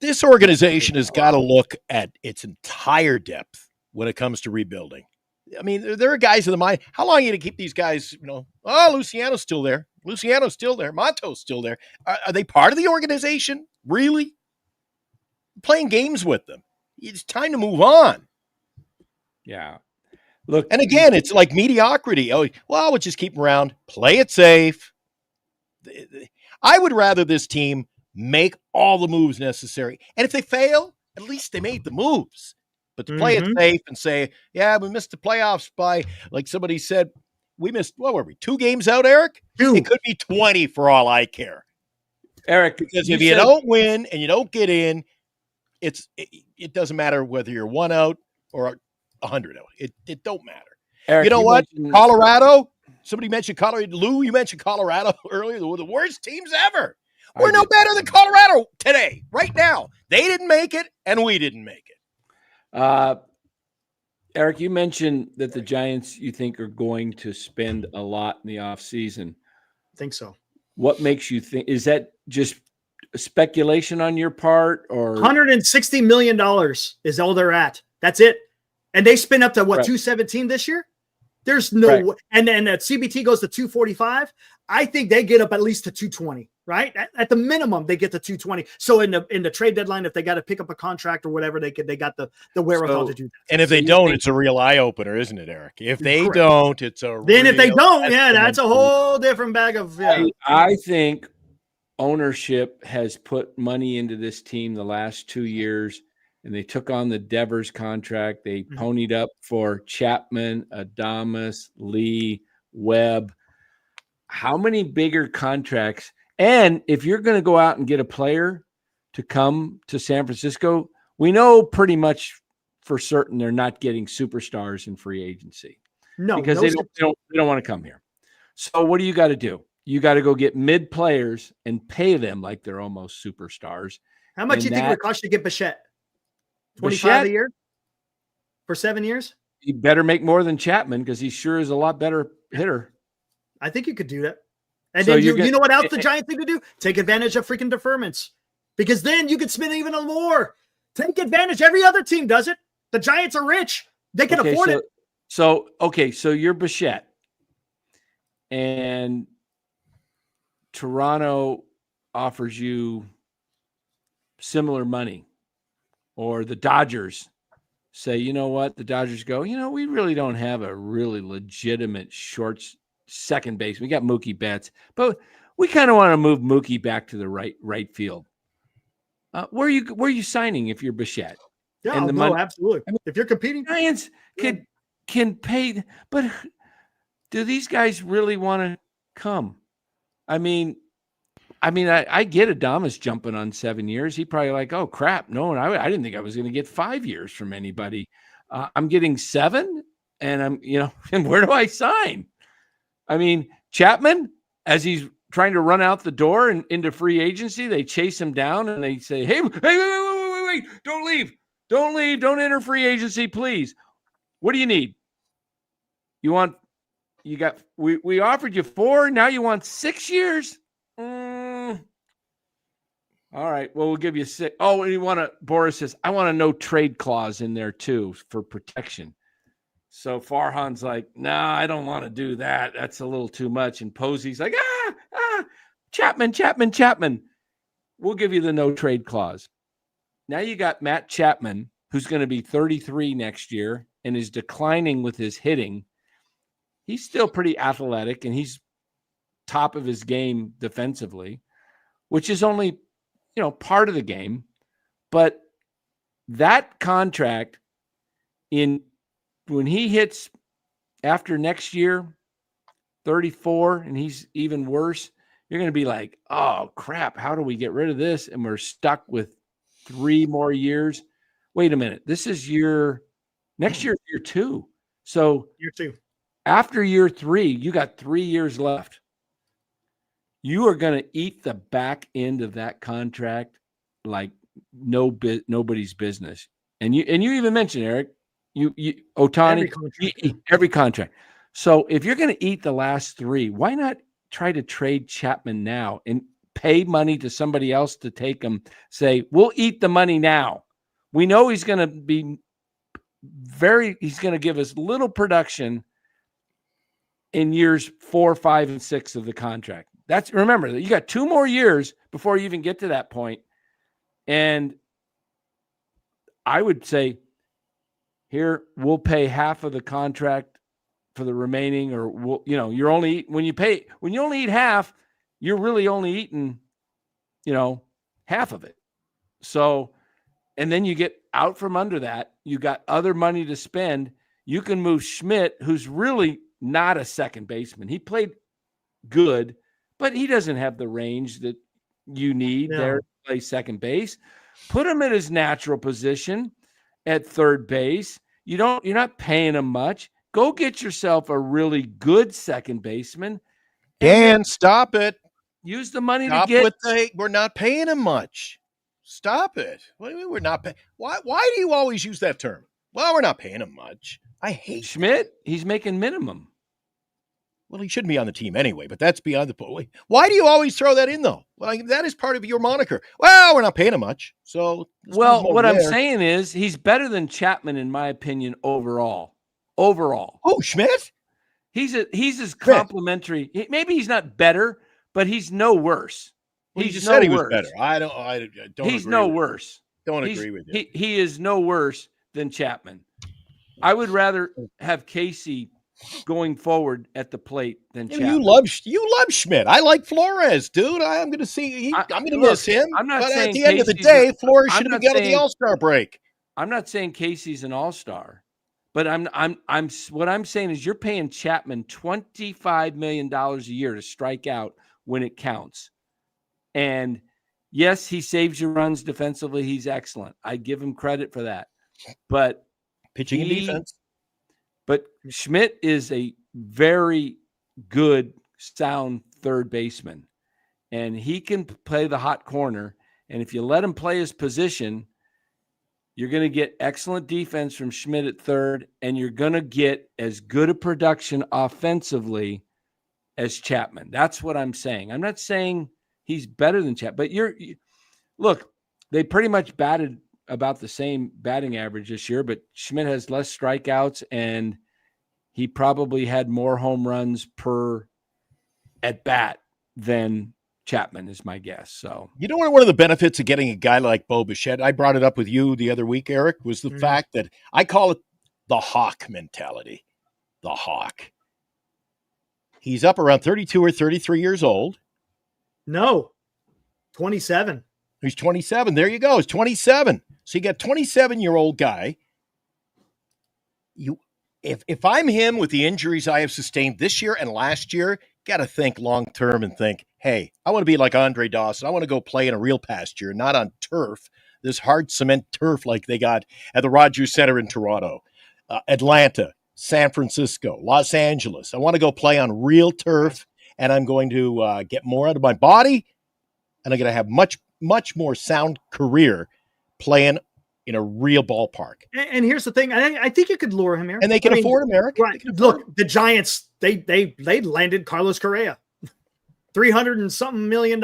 [SPEAKER 3] This organization has got to look at its entire depth when it comes to rebuilding. I mean, there are guys in the mind. How long are you going to keep these guys, Luciano's still there. Luciano's still there. Matos still there. Are they part of the organization? Really? Playing games with them. It's time to move on.
[SPEAKER 1] Yeah. Look,
[SPEAKER 3] and again, it's like mediocrity. Oh, well, we'll just keep them around. Play it safe. I would rather this team make all the moves necessary. And if they fail, at least they made the moves. But to play it safe and say, yeah, we missed the playoffs by, like somebody said, we missed, what were we, 2 games out, Eric?
[SPEAKER 2] 2.
[SPEAKER 3] It could be 20 for all I care.
[SPEAKER 1] Eric,
[SPEAKER 3] because if you don't win and you don't get in, it doesn't matter whether you're 1 out or 100 out. It don't matter.
[SPEAKER 1] Eric,
[SPEAKER 3] you know what? Colorado, somebody mentioned Colorado. Lou, you mentioned Colorado earlier. They were the worst teams ever. We're no better than Colorado today, right now. They didn't make it, and we didn't make it.
[SPEAKER 1] Eric, you mentioned that the Giants, you think, are going to spend a lot in the offseason.
[SPEAKER 2] I think so.
[SPEAKER 1] What makes you think? Is that just speculation on your part, or
[SPEAKER 2] $160 million is all they're at? That's it. And they spin up to what,
[SPEAKER 1] right.
[SPEAKER 2] 217 this year? There's no
[SPEAKER 1] right.
[SPEAKER 2] And then that CBT goes to 245. I think they get up at least to 220, right? At the minimum, they get to 220. So in the trade deadline, if they got to pick up a contract or whatever, they got the wherewithal to do that.
[SPEAKER 3] And if they don't, it's a real eye opener, isn't it, Eric? If they don't, it's a
[SPEAKER 2] then if they don't, that's a whole different bag of. Yeah.
[SPEAKER 1] I think ownership has put money into this team the last 2 years. And they took on the Devers contract. They ponied up for Chapman, Adames, Lee, Webb. How many bigger contracts? And if you're going to go out and get a player to come to San Francisco, we know pretty much for certain they're not getting superstars in free agency.
[SPEAKER 2] No,
[SPEAKER 1] because they don't want to come here. So what do you got to do? You got to go get mid players and pay them like they're almost superstars.
[SPEAKER 2] How much do you think it would cost you to get Bichette? 25 a year for 7 years?
[SPEAKER 1] He better make more than Chapman because he sure is a lot better hitter.
[SPEAKER 2] I think you could do that. And
[SPEAKER 1] So
[SPEAKER 2] then
[SPEAKER 1] you
[SPEAKER 2] know what else the Giants need to do? Take advantage of freaking deferments. Because then you could spend even more. Take advantage. Every other team does it. The Giants are rich. They can afford it.
[SPEAKER 1] So you're Bichette. And Toronto offers you similar money. Or the Dodgers say, you know what? The Dodgers go, we really don't have a really legitimate short second base. We got Mookie Betts, but we kind of want to move Mookie back to the right field. Where are you signing if you're Bichette?
[SPEAKER 2] Yeah,
[SPEAKER 1] and
[SPEAKER 2] absolutely. I mean, if you're competing,
[SPEAKER 1] Giants can pay, but do these guys really want to come? I mean, I get Adames jumping on 7 years. He probably like, oh crap, no, I didn't think I was going to get 5 years from anybody. I'm getting 7, and I'm, and where do I sign? I mean, Chapman, as he's trying to run out the door and into free agency, they chase him down and they say, hey, wait, don't leave, don't enter free agency, please. What do you need? We offered you 4, now you want 6 years. All right. Well, we'll give you 6. Oh, and Boris says, I want a no trade clause in there too for protection. So Farhan's like, nah, I don't want to do that. That's a little too much. And Posey's like, Chapman. We'll give you the no trade clause. Now you got Matt Chapman, who's going to be 33 next year and is declining with his hitting. He's still pretty athletic and he's top of his game defensively, which is only, part of the game. But that contract when he hits after next year, 34, and he's even worse, you're going to be like, oh crap, how do we get rid of this? And we're stuck with 3 more years. Wait a minute. This is next year, year 2. So
[SPEAKER 2] year 2.
[SPEAKER 1] After year 3, you got 3 years left. You are going to eat the back end of that contract like nobody's business. And you even mentioned, Eric, Ohtani, every contract. So if you're going to eat the last 3, why not try to trade Chapman now and pay money to somebody else to take him? Say, we'll eat the money now. We know he's going to be he's going to give us little production in years 4, 5, and 6 of the contract. Remember that you got 2 more years before you even get to that point. And I would say, here, we'll pay half of the contract for the remaining, or you're only, when you only eat half, you're really only eating, half of it. So, and then you get out from under that, you got other money to spend. You can move Schmidt, who's really not a second baseman. He played good, but he doesn't have the range that you need there to play second base. Put him in his natural position at third base. You're not paying him much. Go get yourself a really good second baseman.
[SPEAKER 3] Dan, stop it.
[SPEAKER 1] Use the money
[SPEAKER 3] Stop
[SPEAKER 1] to get.
[SPEAKER 3] We're not paying him much. Stop it. What do you mean we're not paying? Why do you always use that term? Well, we're not paying him much. I hate
[SPEAKER 1] Schmidt. He's making minimum.
[SPEAKER 3] Well, he shouldn't be on the team anyway, but that's beyond the point. Why do you always throw that in, though? Well, that is part of your moniker. Well, we're not paying him much. So,
[SPEAKER 1] what I'm saying is he's better than Chapman, in my opinion, overall.
[SPEAKER 3] Oh, Schmidt?
[SPEAKER 1] He's as complimentary. Maybe he's not better, but he's no worse.
[SPEAKER 3] Well, he just said he was better. I don't
[SPEAKER 1] He's no worse.
[SPEAKER 3] Don't agree with you.
[SPEAKER 1] He is no worse than Chapman. I would rather have Casey going forward at the plate than Chapman.
[SPEAKER 3] You love Schmidt. I like Flores, dude. I'm going to see. I'm going to miss him.
[SPEAKER 1] I'm not
[SPEAKER 3] but
[SPEAKER 1] saying
[SPEAKER 3] at the end of the day, Flores should have got the All-Star break.
[SPEAKER 1] I'm not saying Casey's an All-Star, but what I'm saying is you're paying Chapman $25 million a year to strike out when it counts. And yes, he saves you runs defensively. He's excellent. I give him credit for that. But
[SPEAKER 3] pitching and defense.
[SPEAKER 1] But Schmidt is a very good, sound third baseman. And he can play the hot corner. And if you let him play his position, you're going to get excellent defense from Schmidt at third, and you're going to get as good a production offensively as Chapman. That's what I'm saying. I'm not saying he's better than Chapman, but look, they pretty much batted about the same batting average this year, but Schmidt has less strikeouts and he probably had more home runs per at bat than Chapman is my guess. So,
[SPEAKER 3] one of the benefits of getting a guy like Bo Bichette, I brought it up with you the other week, Eric, was the fact that I call it the Hawk mentality. The Hawk. He's up around 32 or 33 years old.
[SPEAKER 2] No, 27.
[SPEAKER 3] He's 27. There you go. He's 27. So you got 27-year-old guy. If I'm him with the injuries I have sustained this year and last year, got to think long-term and think, hey, I want to be like Andre Dawson. I want to go play in a real pasture, not on turf, this hard cement turf like they got at the Rogers Center in Toronto, Atlanta, San Francisco, Los Angeles. I want to go play on real turf, and I'm going to get more out of my body, and I'm going to have much, much more sound career playing in a real ballpark.
[SPEAKER 2] And here's the thing. I think you could lure him here.
[SPEAKER 3] And they can afford him, Eric.
[SPEAKER 2] Right. Look, the Giants, they landed Carlos Correa. $300 and something million.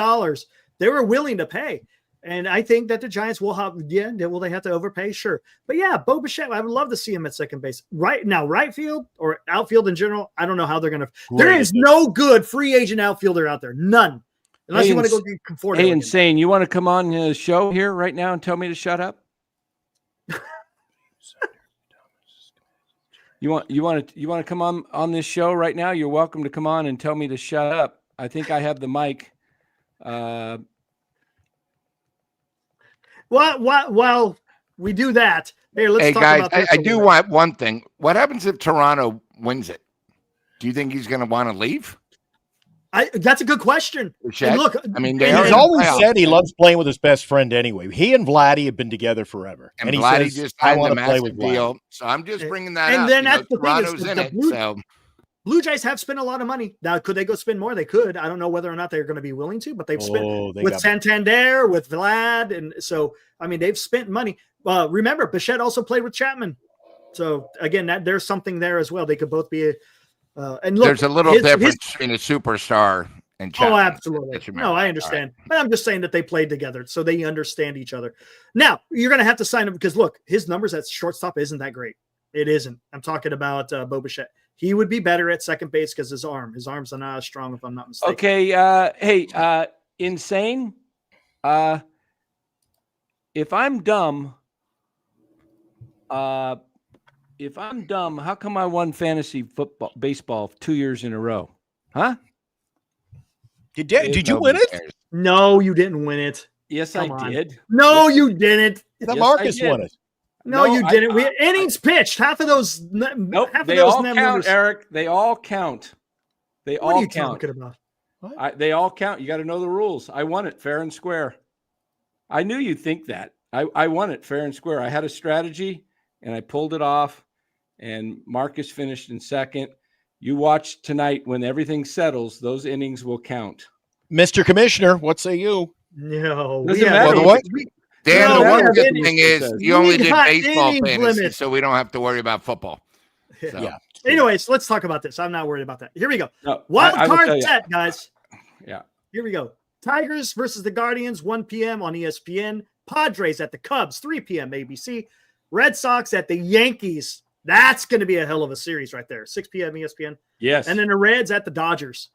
[SPEAKER 2] They were willing to pay. And I think that the Giants will have, will they have to overpay? Sure. But yeah, Bo Bichette, I would love to see him at second base. Right now, right field or outfield in general, I don't know how they're going to. There is no good free agent outfielder out there. None. Unless you want to go get Conforto.
[SPEAKER 1] Hey, Insane, you want to come on the show here right now and tell me to shut up? You want to come on this show right now? You're welcome to come on and tell me to shut up. I think I have the mic.
[SPEAKER 2] Well, we do that. Here, let's
[SPEAKER 4] Hey
[SPEAKER 2] talk
[SPEAKER 4] guys,
[SPEAKER 2] about this.
[SPEAKER 4] I do want one thing. What happens if Toronto wins it? Do you think he's going to want to leave?
[SPEAKER 2] That's a good question. And look,
[SPEAKER 4] I mean,
[SPEAKER 3] he's always said he loves playing with his best friend anyway. He and Vladdy have been together forever.
[SPEAKER 4] And
[SPEAKER 3] he
[SPEAKER 4] Vladdy
[SPEAKER 3] says,
[SPEAKER 4] just
[SPEAKER 3] I
[SPEAKER 4] signed
[SPEAKER 3] want
[SPEAKER 4] a
[SPEAKER 3] to play with
[SPEAKER 4] massive deal.
[SPEAKER 3] Vladdy.
[SPEAKER 4] So I'm just bringing that
[SPEAKER 2] and
[SPEAKER 4] up.
[SPEAKER 2] then that's the
[SPEAKER 4] Toronto's
[SPEAKER 2] thing
[SPEAKER 4] in it. So
[SPEAKER 2] Blue Jays have spent a lot of money. Now, could they go spend more? They could. I don't know whether or not they're going to be willing to, but they've spent with Santander, with Vlad. And so, I mean, they've spent money. Remember, Bichette also played with Chapman. So, again, there's something there as well. They could both be and look,
[SPEAKER 4] there's a little difference between a superstar and Chapman.
[SPEAKER 2] Oh, absolutely. No, I understand. Right. But I'm just saying that they played together, so they understand each other. Now, you're going to have to sign him because, look, his numbers at shortstop isn't that great. It isn't. I'm talking about Bo Bichette. He would be better at second base because his arms are not as strong, if I'm not mistaken.
[SPEAKER 1] Okay. Insane. If I'm dumb, how come I won fantasy baseball 2 years in a row? Huh?
[SPEAKER 3] Did you win it?
[SPEAKER 2] No, you didn't win it.
[SPEAKER 1] Yes, I did.
[SPEAKER 2] No, you didn't.
[SPEAKER 3] Marcus won it.
[SPEAKER 2] No, you didn't. We innings pitched. Half of those.
[SPEAKER 1] Nope.
[SPEAKER 2] Half
[SPEAKER 1] they
[SPEAKER 2] of those
[SPEAKER 1] all count, numbers. Eric. They all count.
[SPEAKER 2] What are you talking about?
[SPEAKER 1] They all count. You got to know the rules. I won it fair and square. I knew you'd think that. I won it fair and square. I had a strategy, and I pulled it off, and Marcus finished in second. You watch tonight when everything settles, those innings will count.
[SPEAKER 3] Mr. Commissioner, what say you?
[SPEAKER 2] No.
[SPEAKER 4] Dan, the one good thing is you only did baseball fantasy, so we don't have to worry about football. So.
[SPEAKER 2] Yeah. Anyways, let's talk about this. I'm not worried about that. Here we go. No, Wild card set, guys.
[SPEAKER 1] Yeah.
[SPEAKER 2] Here we go. Tigers versus the Guardians, 1 p.m. on ESPN. Padres at the Cubs, 3 p.m. ABC. Red Sox at the Yankees. That's going to be a hell of a series right there. 6 p.m. ESPN.
[SPEAKER 1] Yes.
[SPEAKER 2] And then the Reds at the Dodgers.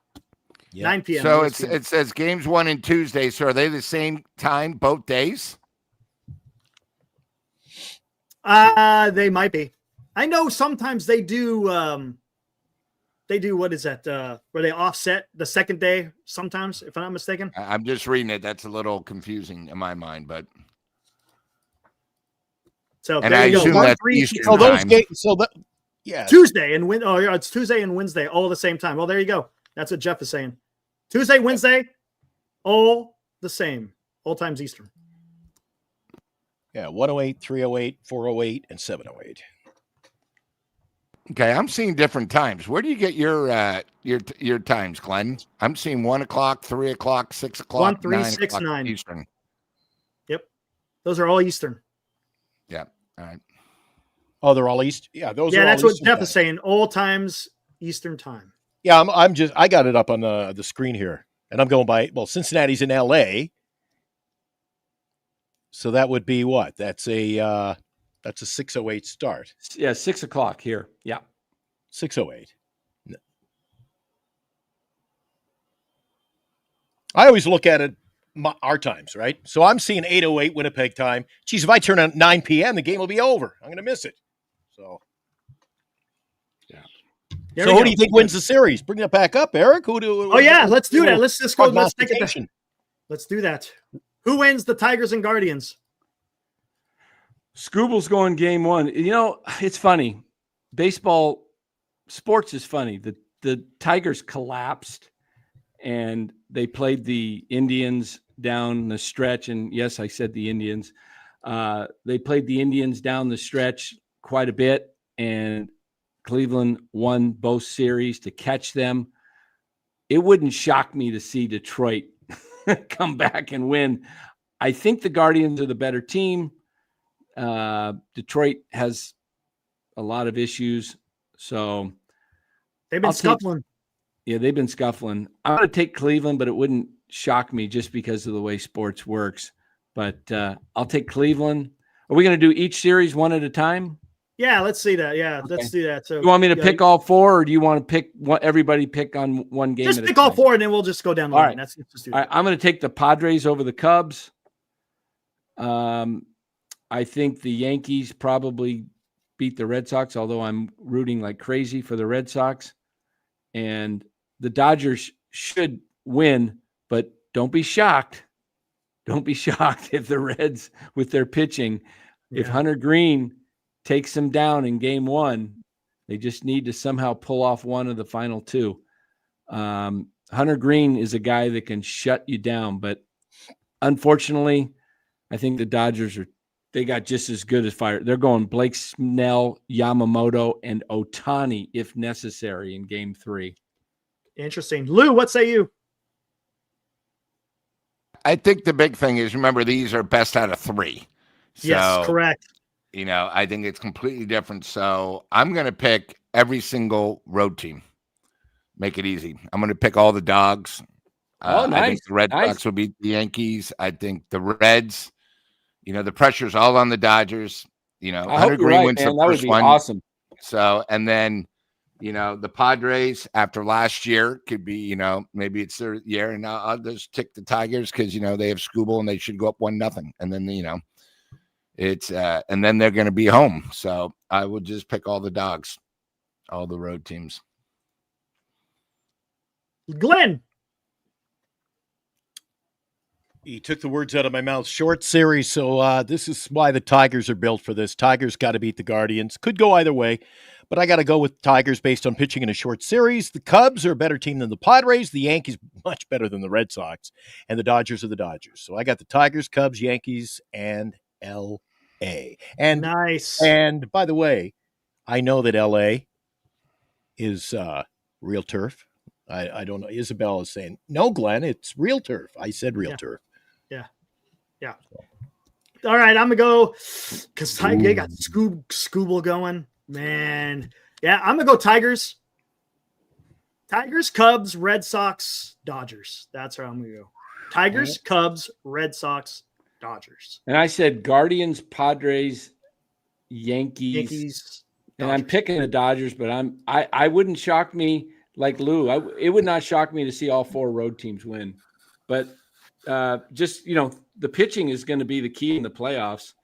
[SPEAKER 2] 9 p.m.
[SPEAKER 4] So it says games 1 and Tuesday. So are they the same time both days?
[SPEAKER 2] They might be. I know sometimes they do. What is that? Where they offset the second day sometimes, if I'm not mistaken.
[SPEAKER 4] I'm just reading it. That's a little confusing in my mind, but.
[SPEAKER 2] So
[SPEAKER 4] and I assume that's Eastern time.
[SPEAKER 2] Tuesday and it's Tuesday and Wednesday all the same time. Well, there you go. That's what Jeff is saying. Tuesday, Wednesday, all the same. All times Eastern.
[SPEAKER 3] Yeah, 108, 308, 408, and 708.
[SPEAKER 4] Okay, I'm seeing different times. Where do you get your times, Glenn? I'm seeing 1 o'clock, 3 o'clock, 6 o'clock,
[SPEAKER 2] 1, 3,
[SPEAKER 4] 9
[SPEAKER 2] 6, 9
[SPEAKER 4] Eastern.
[SPEAKER 2] Yep, those are all Eastern.
[SPEAKER 4] Yeah. All right.
[SPEAKER 3] Oh, they're all East. Yeah, those.
[SPEAKER 2] Yeah,
[SPEAKER 3] are
[SPEAKER 2] that's
[SPEAKER 3] all
[SPEAKER 2] what Jeff is saying. All times Eastern time.
[SPEAKER 3] Yeah, I got it up on the screen here, and I'm going by. Well, Cincinnati's in LA, so that would be what? That's a 6:08 start.
[SPEAKER 1] Yeah, 6 o'clock here. Yeah,
[SPEAKER 3] 6:08. No. I always look at it our times, right? So I'm seeing 8:08 Winnipeg time. Geez, if I turn on 9 p.m., the game will be over. I'm going to miss it. So.
[SPEAKER 2] There
[SPEAKER 3] so who do you think wins the series? Bring that back up, Eric. Let's
[SPEAKER 2] do that. Let's just go. Let's take it. Let's do that. Who wins the Tigers and Guardians?
[SPEAKER 1] Scooble's going game 1. You know, it's funny. Baseball, sports is funny. The Tigers collapsed, and they played the Indians down the stretch. And yes, I said the Indians. They played the Indians down the stretch quite a bit, and Cleveland won both series to catch them. It wouldn't shock me to see Detroit come back and win. I think the Guardians are the better team. Detroit has a lot of issues. So
[SPEAKER 2] they've been scuffling.
[SPEAKER 1] They've been scuffling. I'm going to take Cleveland, but it wouldn't shock me just because of the way sports works. But I'll take Cleveland. Are we going to do each series one at a time?
[SPEAKER 2] Yeah, let's see that. Yeah, okay. Let's do that. So
[SPEAKER 1] you want me to pick all 4, or do you want to pick everybody pick on one game?
[SPEAKER 2] Just pick all 4, and then we'll just go down the line. Let's just do that.
[SPEAKER 1] I'm going to take the Padres over the Cubs. I think the Yankees probably beat the Red Sox, although I'm rooting like crazy for the Red Sox. And the Dodgers should win, but don't be shocked. Don't be shocked if the Reds, with their pitching, if Hunter Green takes them down in game 1, they just need to somehow pull off one of the final 2. Hunter Green is a guy that can shut you down, but unfortunately, I think the Dodgers they got just as good as fire. They're going Blake Snell, Yamamoto, and Ohtani if necessary in game 3.
[SPEAKER 2] Interesting. Lou, what say you?
[SPEAKER 4] I think the big thing is, remember, these are best out of 3. So,
[SPEAKER 2] yes, correct.
[SPEAKER 4] I think it's completely different. So I'm going to pick every single road team. Make it easy. I'm going to pick all the dogs.
[SPEAKER 1] Nice.
[SPEAKER 4] I think the Red Sox will beat the Yankees. I think the Reds, the pressure's all on the Dodgers. Hunter Green wins the
[SPEAKER 1] that
[SPEAKER 4] first
[SPEAKER 1] would be
[SPEAKER 4] one.
[SPEAKER 1] Awesome.
[SPEAKER 4] So, and then, the Padres after last year could be, maybe it's their year, and I'll just tick the Tigers because, they have Scooble and they should go up 1-0. And then, it's, and then they're going to be home. So I would just pick all the dogs, all the road teams.
[SPEAKER 2] Glenn.
[SPEAKER 3] He took the words out of my mouth. Short series, so this is why the Tigers are built for this. Tigers got to beat the Guardians. Could go either way, but I got to go with Tigers based on pitching in a short series. The Cubs are a better team than the Padres. The Yankees much better than the Red Sox, and the Dodgers are the Dodgers. So I got the Tigers, Cubs, Yankees, and L.A. And
[SPEAKER 2] nice.
[SPEAKER 3] And by the way, I know that L.A. is real turf. I don't know. Isabel is saying, no, Glenn, it's real turf. I said real turf.
[SPEAKER 2] Yeah. All right, I'm going to go because they got Scooble going. Man. Yeah, I'm going to go Tigers. Tigers, Cubs, Red Sox, Dodgers. That's how I'm going to go. Tigers, Cubs, Red Sox, Dodgers.
[SPEAKER 1] And I said Guardians, Padres, Yankees. And I'm picking the Dodgers, but I wouldn't shock me like Lou. It would not shock me to see all 4 road teams win. But just, the pitching is going to be the key in the playoffs.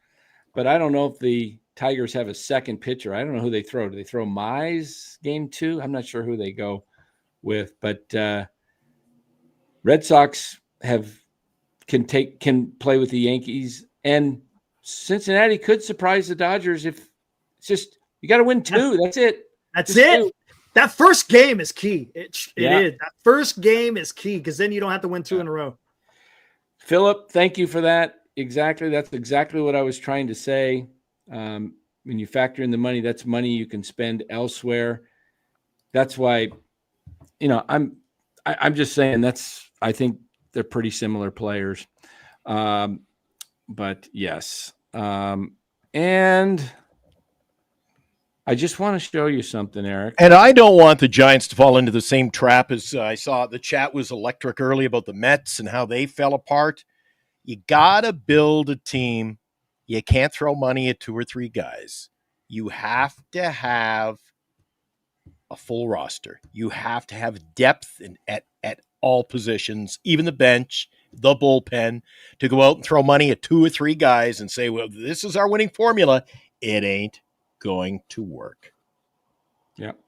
[SPEAKER 1] But I don't know if the Tigers have a second pitcher. I don't know who they throw. Do they throw Mize game 2? I'm not sure who they go with. But Red Sox can play with the Yankees. And Cincinnati could surprise the Dodgers if it's just you got to win 2. That's it.
[SPEAKER 2] That's it. 2. That first game is key. It is. That first game is key because then you don't have to win 2 in a row.
[SPEAKER 1] Philip, thank you for that. Exactly. That's exactly what I was trying to say. When you factor in the money, that's money you can spend elsewhere. That's why, I'm just saying I think they're pretty similar players. But yes. And I just want to show you something, Eric.
[SPEAKER 3] And I don't want the Giants to fall into the same trap as I saw. The chat was electric early about the Mets and how they fell apart. You got to build a team. You can't throw money at 2 or 3 guys. You have to have a full roster. You have to have depth at all positions, even the bench, the bullpen, to go out and throw money at 2 or 3 guys and say, well, this is our winning formula. It ain't going to work.
[SPEAKER 1] Yep.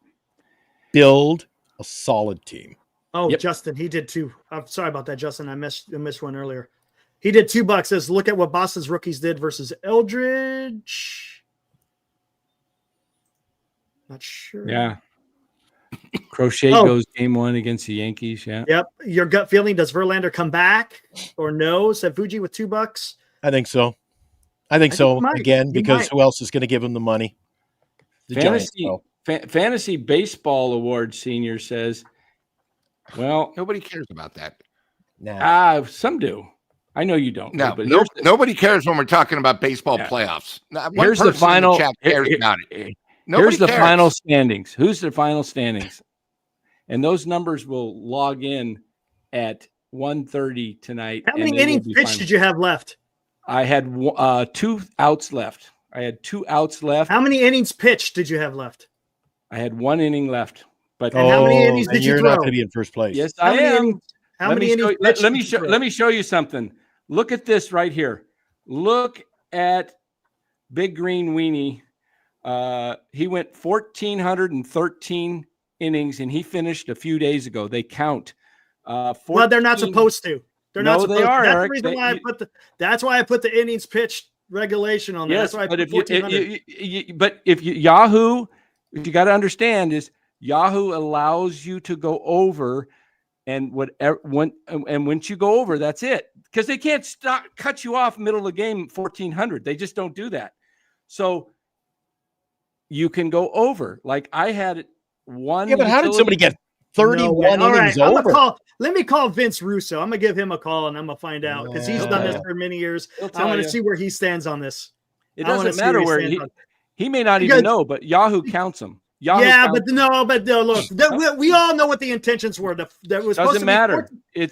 [SPEAKER 3] Build a solid team.
[SPEAKER 2] Oh, yep. Justin, he did 2. I'm sorry about that, Justin. I missed one earlier. He did $2. Says, look at what Boston's rookies did versus Eldridge. Not sure.
[SPEAKER 1] Yeah. Crochet goes game 1 against the Yankees. Yeah.
[SPEAKER 2] Yep. Your gut feeling, does Verlander come back or no? Said Fuji with $2.
[SPEAKER 3] I think so. Again, because who else is going to give him the money?
[SPEAKER 1] Fantasy Baseball Award Senior says, well,
[SPEAKER 4] nobody cares about that.
[SPEAKER 3] Nah.
[SPEAKER 1] Some do. I know you don't.
[SPEAKER 4] No,
[SPEAKER 1] but
[SPEAKER 4] nobody cares when we're talking about baseball playoffs.
[SPEAKER 1] Here's the final.
[SPEAKER 4] Cares about it.
[SPEAKER 1] Here's the final standings. Who's the final standings? And those numbers will log in at 1:30 tonight.
[SPEAKER 2] How many innings pitched did you have left?
[SPEAKER 1] I had 2 outs left.
[SPEAKER 2] How many innings pitched did you have left?
[SPEAKER 1] I had 1 inning left. But
[SPEAKER 2] how many innings did you throw?
[SPEAKER 3] You're not going to be in first place.
[SPEAKER 1] Yes, I am.
[SPEAKER 2] How many innings?
[SPEAKER 1] Let me show you something. Look at this right here. Look at Big Green Weenie He went 1,413 innings, and he finished a few days ago. They count.
[SPEAKER 2] Well, they're not supposed to. They're not supposed
[SPEAKER 1] they are,
[SPEAKER 2] to. That's
[SPEAKER 1] Eric.
[SPEAKER 2] the reason why that's why I put the innings pitched regulation on there.
[SPEAKER 1] Yes,
[SPEAKER 2] that's why I
[SPEAKER 1] but
[SPEAKER 2] put 1,400.
[SPEAKER 1] if Yahoo, what you got to understand is Yahoo allows you to go over, and once you go over, that's it, because they can't cut you off middle of the game 1,400. They just don't do that. So you can go over. Like I had one.
[SPEAKER 3] Yeah, but how did somebody get 31 innings over?
[SPEAKER 2] Let me call Vince Russo. I'm gonna give him a call and I'm gonna find out, because he's done this for many years. I want to see where he stands on this.
[SPEAKER 1] It doesn't matter where he may not even know, but Yahoo counts them.
[SPEAKER 2] But look, we all know what the intentions were. That was
[SPEAKER 1] doesn't matter.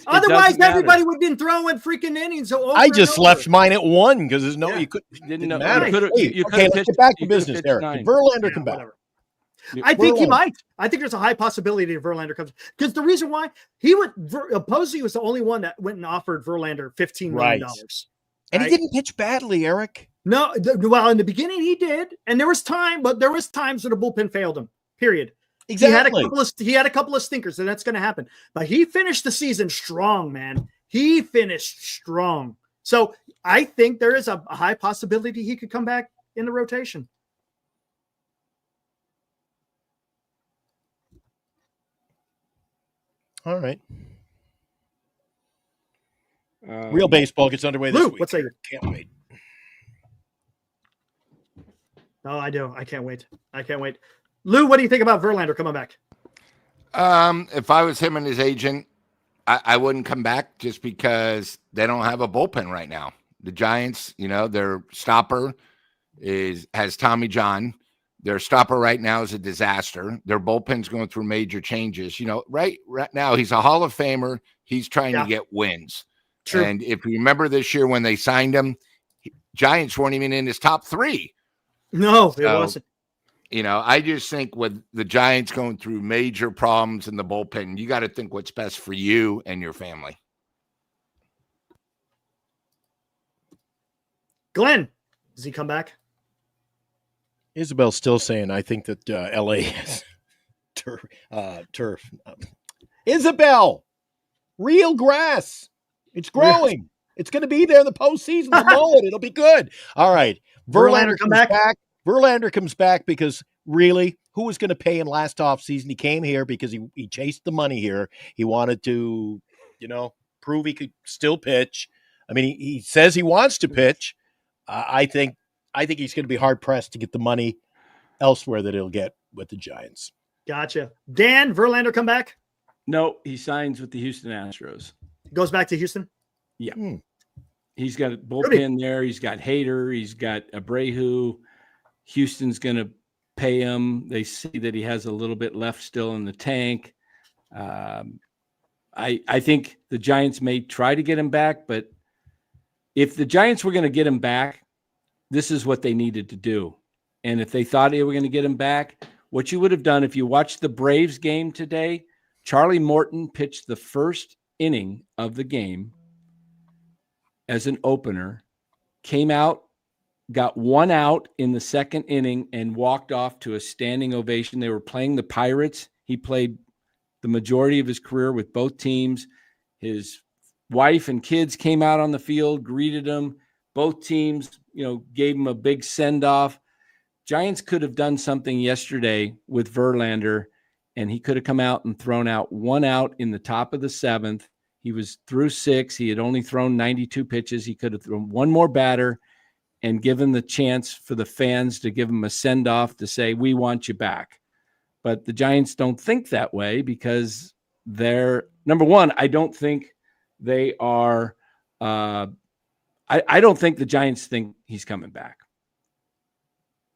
[SPEAKER 2] Otherwise, everybody would have been throwing freaking innings.
[SPEAKER 3] I just left mine at 1 because there's no, you didn't matter. Okay, let's get back to business, Eric. Did Verlander come back?
[SPEAKER 2] Whatever. I think he might. I think there's a high possibility that Verlander comes, because the reason why he Posey was the only one that went and offered Verlander $15 million.
[SPEAKER 3] And he didn't pitch badly, Eric.
[SPEAKER 2] No, well, in the beginning he did, and there was times where the bullpen failed him. Period.
[SPEAKER 3] Exactly.
[SPEAKER 2] He had a couple of stinkers, and that's going to happen. But he finished the season strong, man. He finished strong. So I think there is a high possibility he could come back in the rotation.
[SPEAKER 3] All right. Real baseball gets underway this week.
[SPEAKER 2] What's that?
[SPEAKER 3] Can't wait.
[SPEAKER 2] No, I do. I can't wait. Lou, what do you think about Verlander coming back?
[SPEAKER 4] If I was him and his agent, I wouldn't come back, just because they don't have a bullpen right now. The Giants, their stopper has Tommy John. Their stopper right now is a disaster. Their bullpen's going through major changes. Right now he's a Hall of Famer. He's trying to get wins. True. And if you remember this year when they signed him, Giants weren't even in his top 3.
[SPEAKER 2] No, it wasn't.
[SPEAKER 4] I just think with the Giants going through major problems in the bullpen, you got to think what's best for you and your family.
[SPEAKER 2] Glenn, does he come back?
[SPEAKER 3] Isabel's still saying, I think that LA is turf. Isabel, real grass. It's growing. It's going to be there in the postseason. We'll mow it. It'll be good. All right. Verlander comes back. Verlander comes back because really, who was going to pay him last offseason? He came here because he chased the money here. He wanted to, prove he could still pitch. I mean, he says he wants to pitch. I think he's going to be hard pressed to get the money elsewhere that he'll get with the Giants.
[SPEAKER 2] Gotcha. Dan, Verlander come back?
[SPEAKER 1] No, he signs with the Houston Astros.
[SPEAKER 2] Goes back to Houston?
[SPEAKER 1] Yeah. He's got a bullpen there. He's got Hader. He's got Abreu. Houston's going to pay him. They see that he has a little bit left still in the tank. I think the Giants may try to get him back, but if the Giants were going to get him back, this is what they needed to do. And if they thought they were going to get him back, what you would have done if you watched the Braves game today, Charlie Morton pitched the first inning of the game as an opener, came out, got 1 out in the second inning, and walked off to a standing ovation. They were playing the Pirates. He played the majority of his career with both teams. His wife and kids came out on the field, greeted him. Both teams, gave him a big send-off. Giants could have done something yesterday with Verlander, and he could have come out and thrown out 1 out in the top of the 7th. He was through 6. He had only thrown 92 pitches. He could have thrown one more batter and given the chance for the fans to give him a send-off to say, we want you back. But the Giants don't think that way because they're, number one, I don't think they are I don't think the Giants think he's coming back.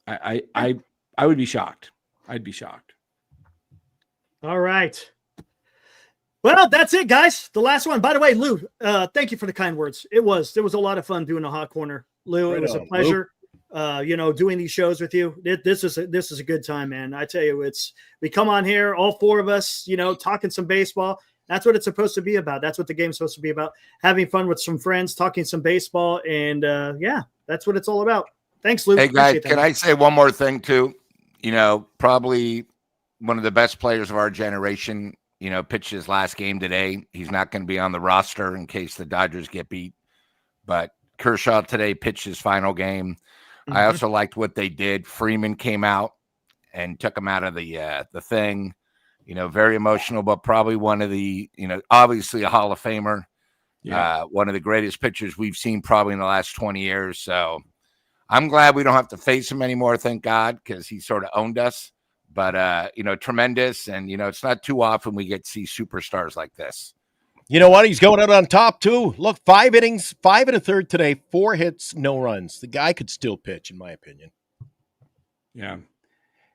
[SPEAKER 1] I would be shocked. I'd be shocked.
[SPEAKER 2] All right. Well, that's it, guys. The last one. By the way, Lou, thank you for the kind words. There was a lot of fun doing the Hot Corner. Lou, it was a pleasure. Doing these shows with you. This is a good time, man. I tell you, we come on here, all 4 of us, talking some baseball. That's what it's supposed to be about. That's what the game's supposed to be about. Having fun with some friends, talking some baseball, and that's what it's all about. Thanks, Lou.
[SPEAKER 4] Hey, guys,
[SPEAKER 2] Appreciate that,
[SPEAKER 4] can
[SPEAKER 2] man.
[SPEAKER 4] I say one more thing, too? Probably one of the best players of our generation, pitched his last game today. He's not going to be on the roster in case the Dodgers get beat. But Kershaw today pitched his final game.
[SPEAKER 2] Mm-hmm.
[SPEAKER 4] I also liked what they did. Freeman came out and took him out of the thing. Very emotional, but probably one of the, obviously a Hall of Famer.
[SPEAKER 1] Yeah.
[SPEAKER 4] One of the greatest pitchers we've seen probably in the last 20 years. So I'm glad we don't have to face him anymore, thank God, because he sort of owned us. But, tremendous. And, it's not too often we get to see superstars like this.
[SPEAKER 3] You know what? He's going out on top, too. Look, 5 innings, 5 1/3 today, 4 hits, no runs. The guy could still pitch, in my opinion.
[SPEAKER 1] Yeah.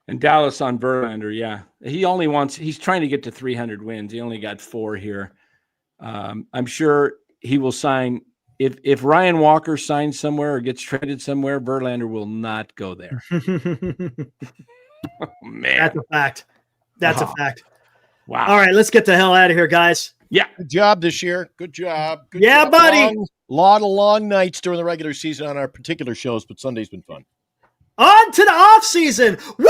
[SPEAKER 1] And Dallas on Verlander, yeah. He's trying to get to 300 wins. He only got 4 here. I'm sure he will sign. If Ryan Walker signs somewhere or gets traded somewhere, Verlander will not go there. Oh, man.
[SPEAKER 2] That's a fact. That's a fact.
[SPEAKER 1] Wow.
[SPEAKER 2] All right, let's get the hell out of here, guys.
[SPEAKER 1] Yeah.
[SPEAKER 3] Good job this year. Good job. Good
[SPEAKER 2] Yeah,
[SPEAKER 3] job.
[SPEAKER 2] buddy.
[SPEAKER 3] Lot of long nights during the regular season on our particular shows, but Sunday's been fun.
[SPEAKER 2] On to the off season. Woo!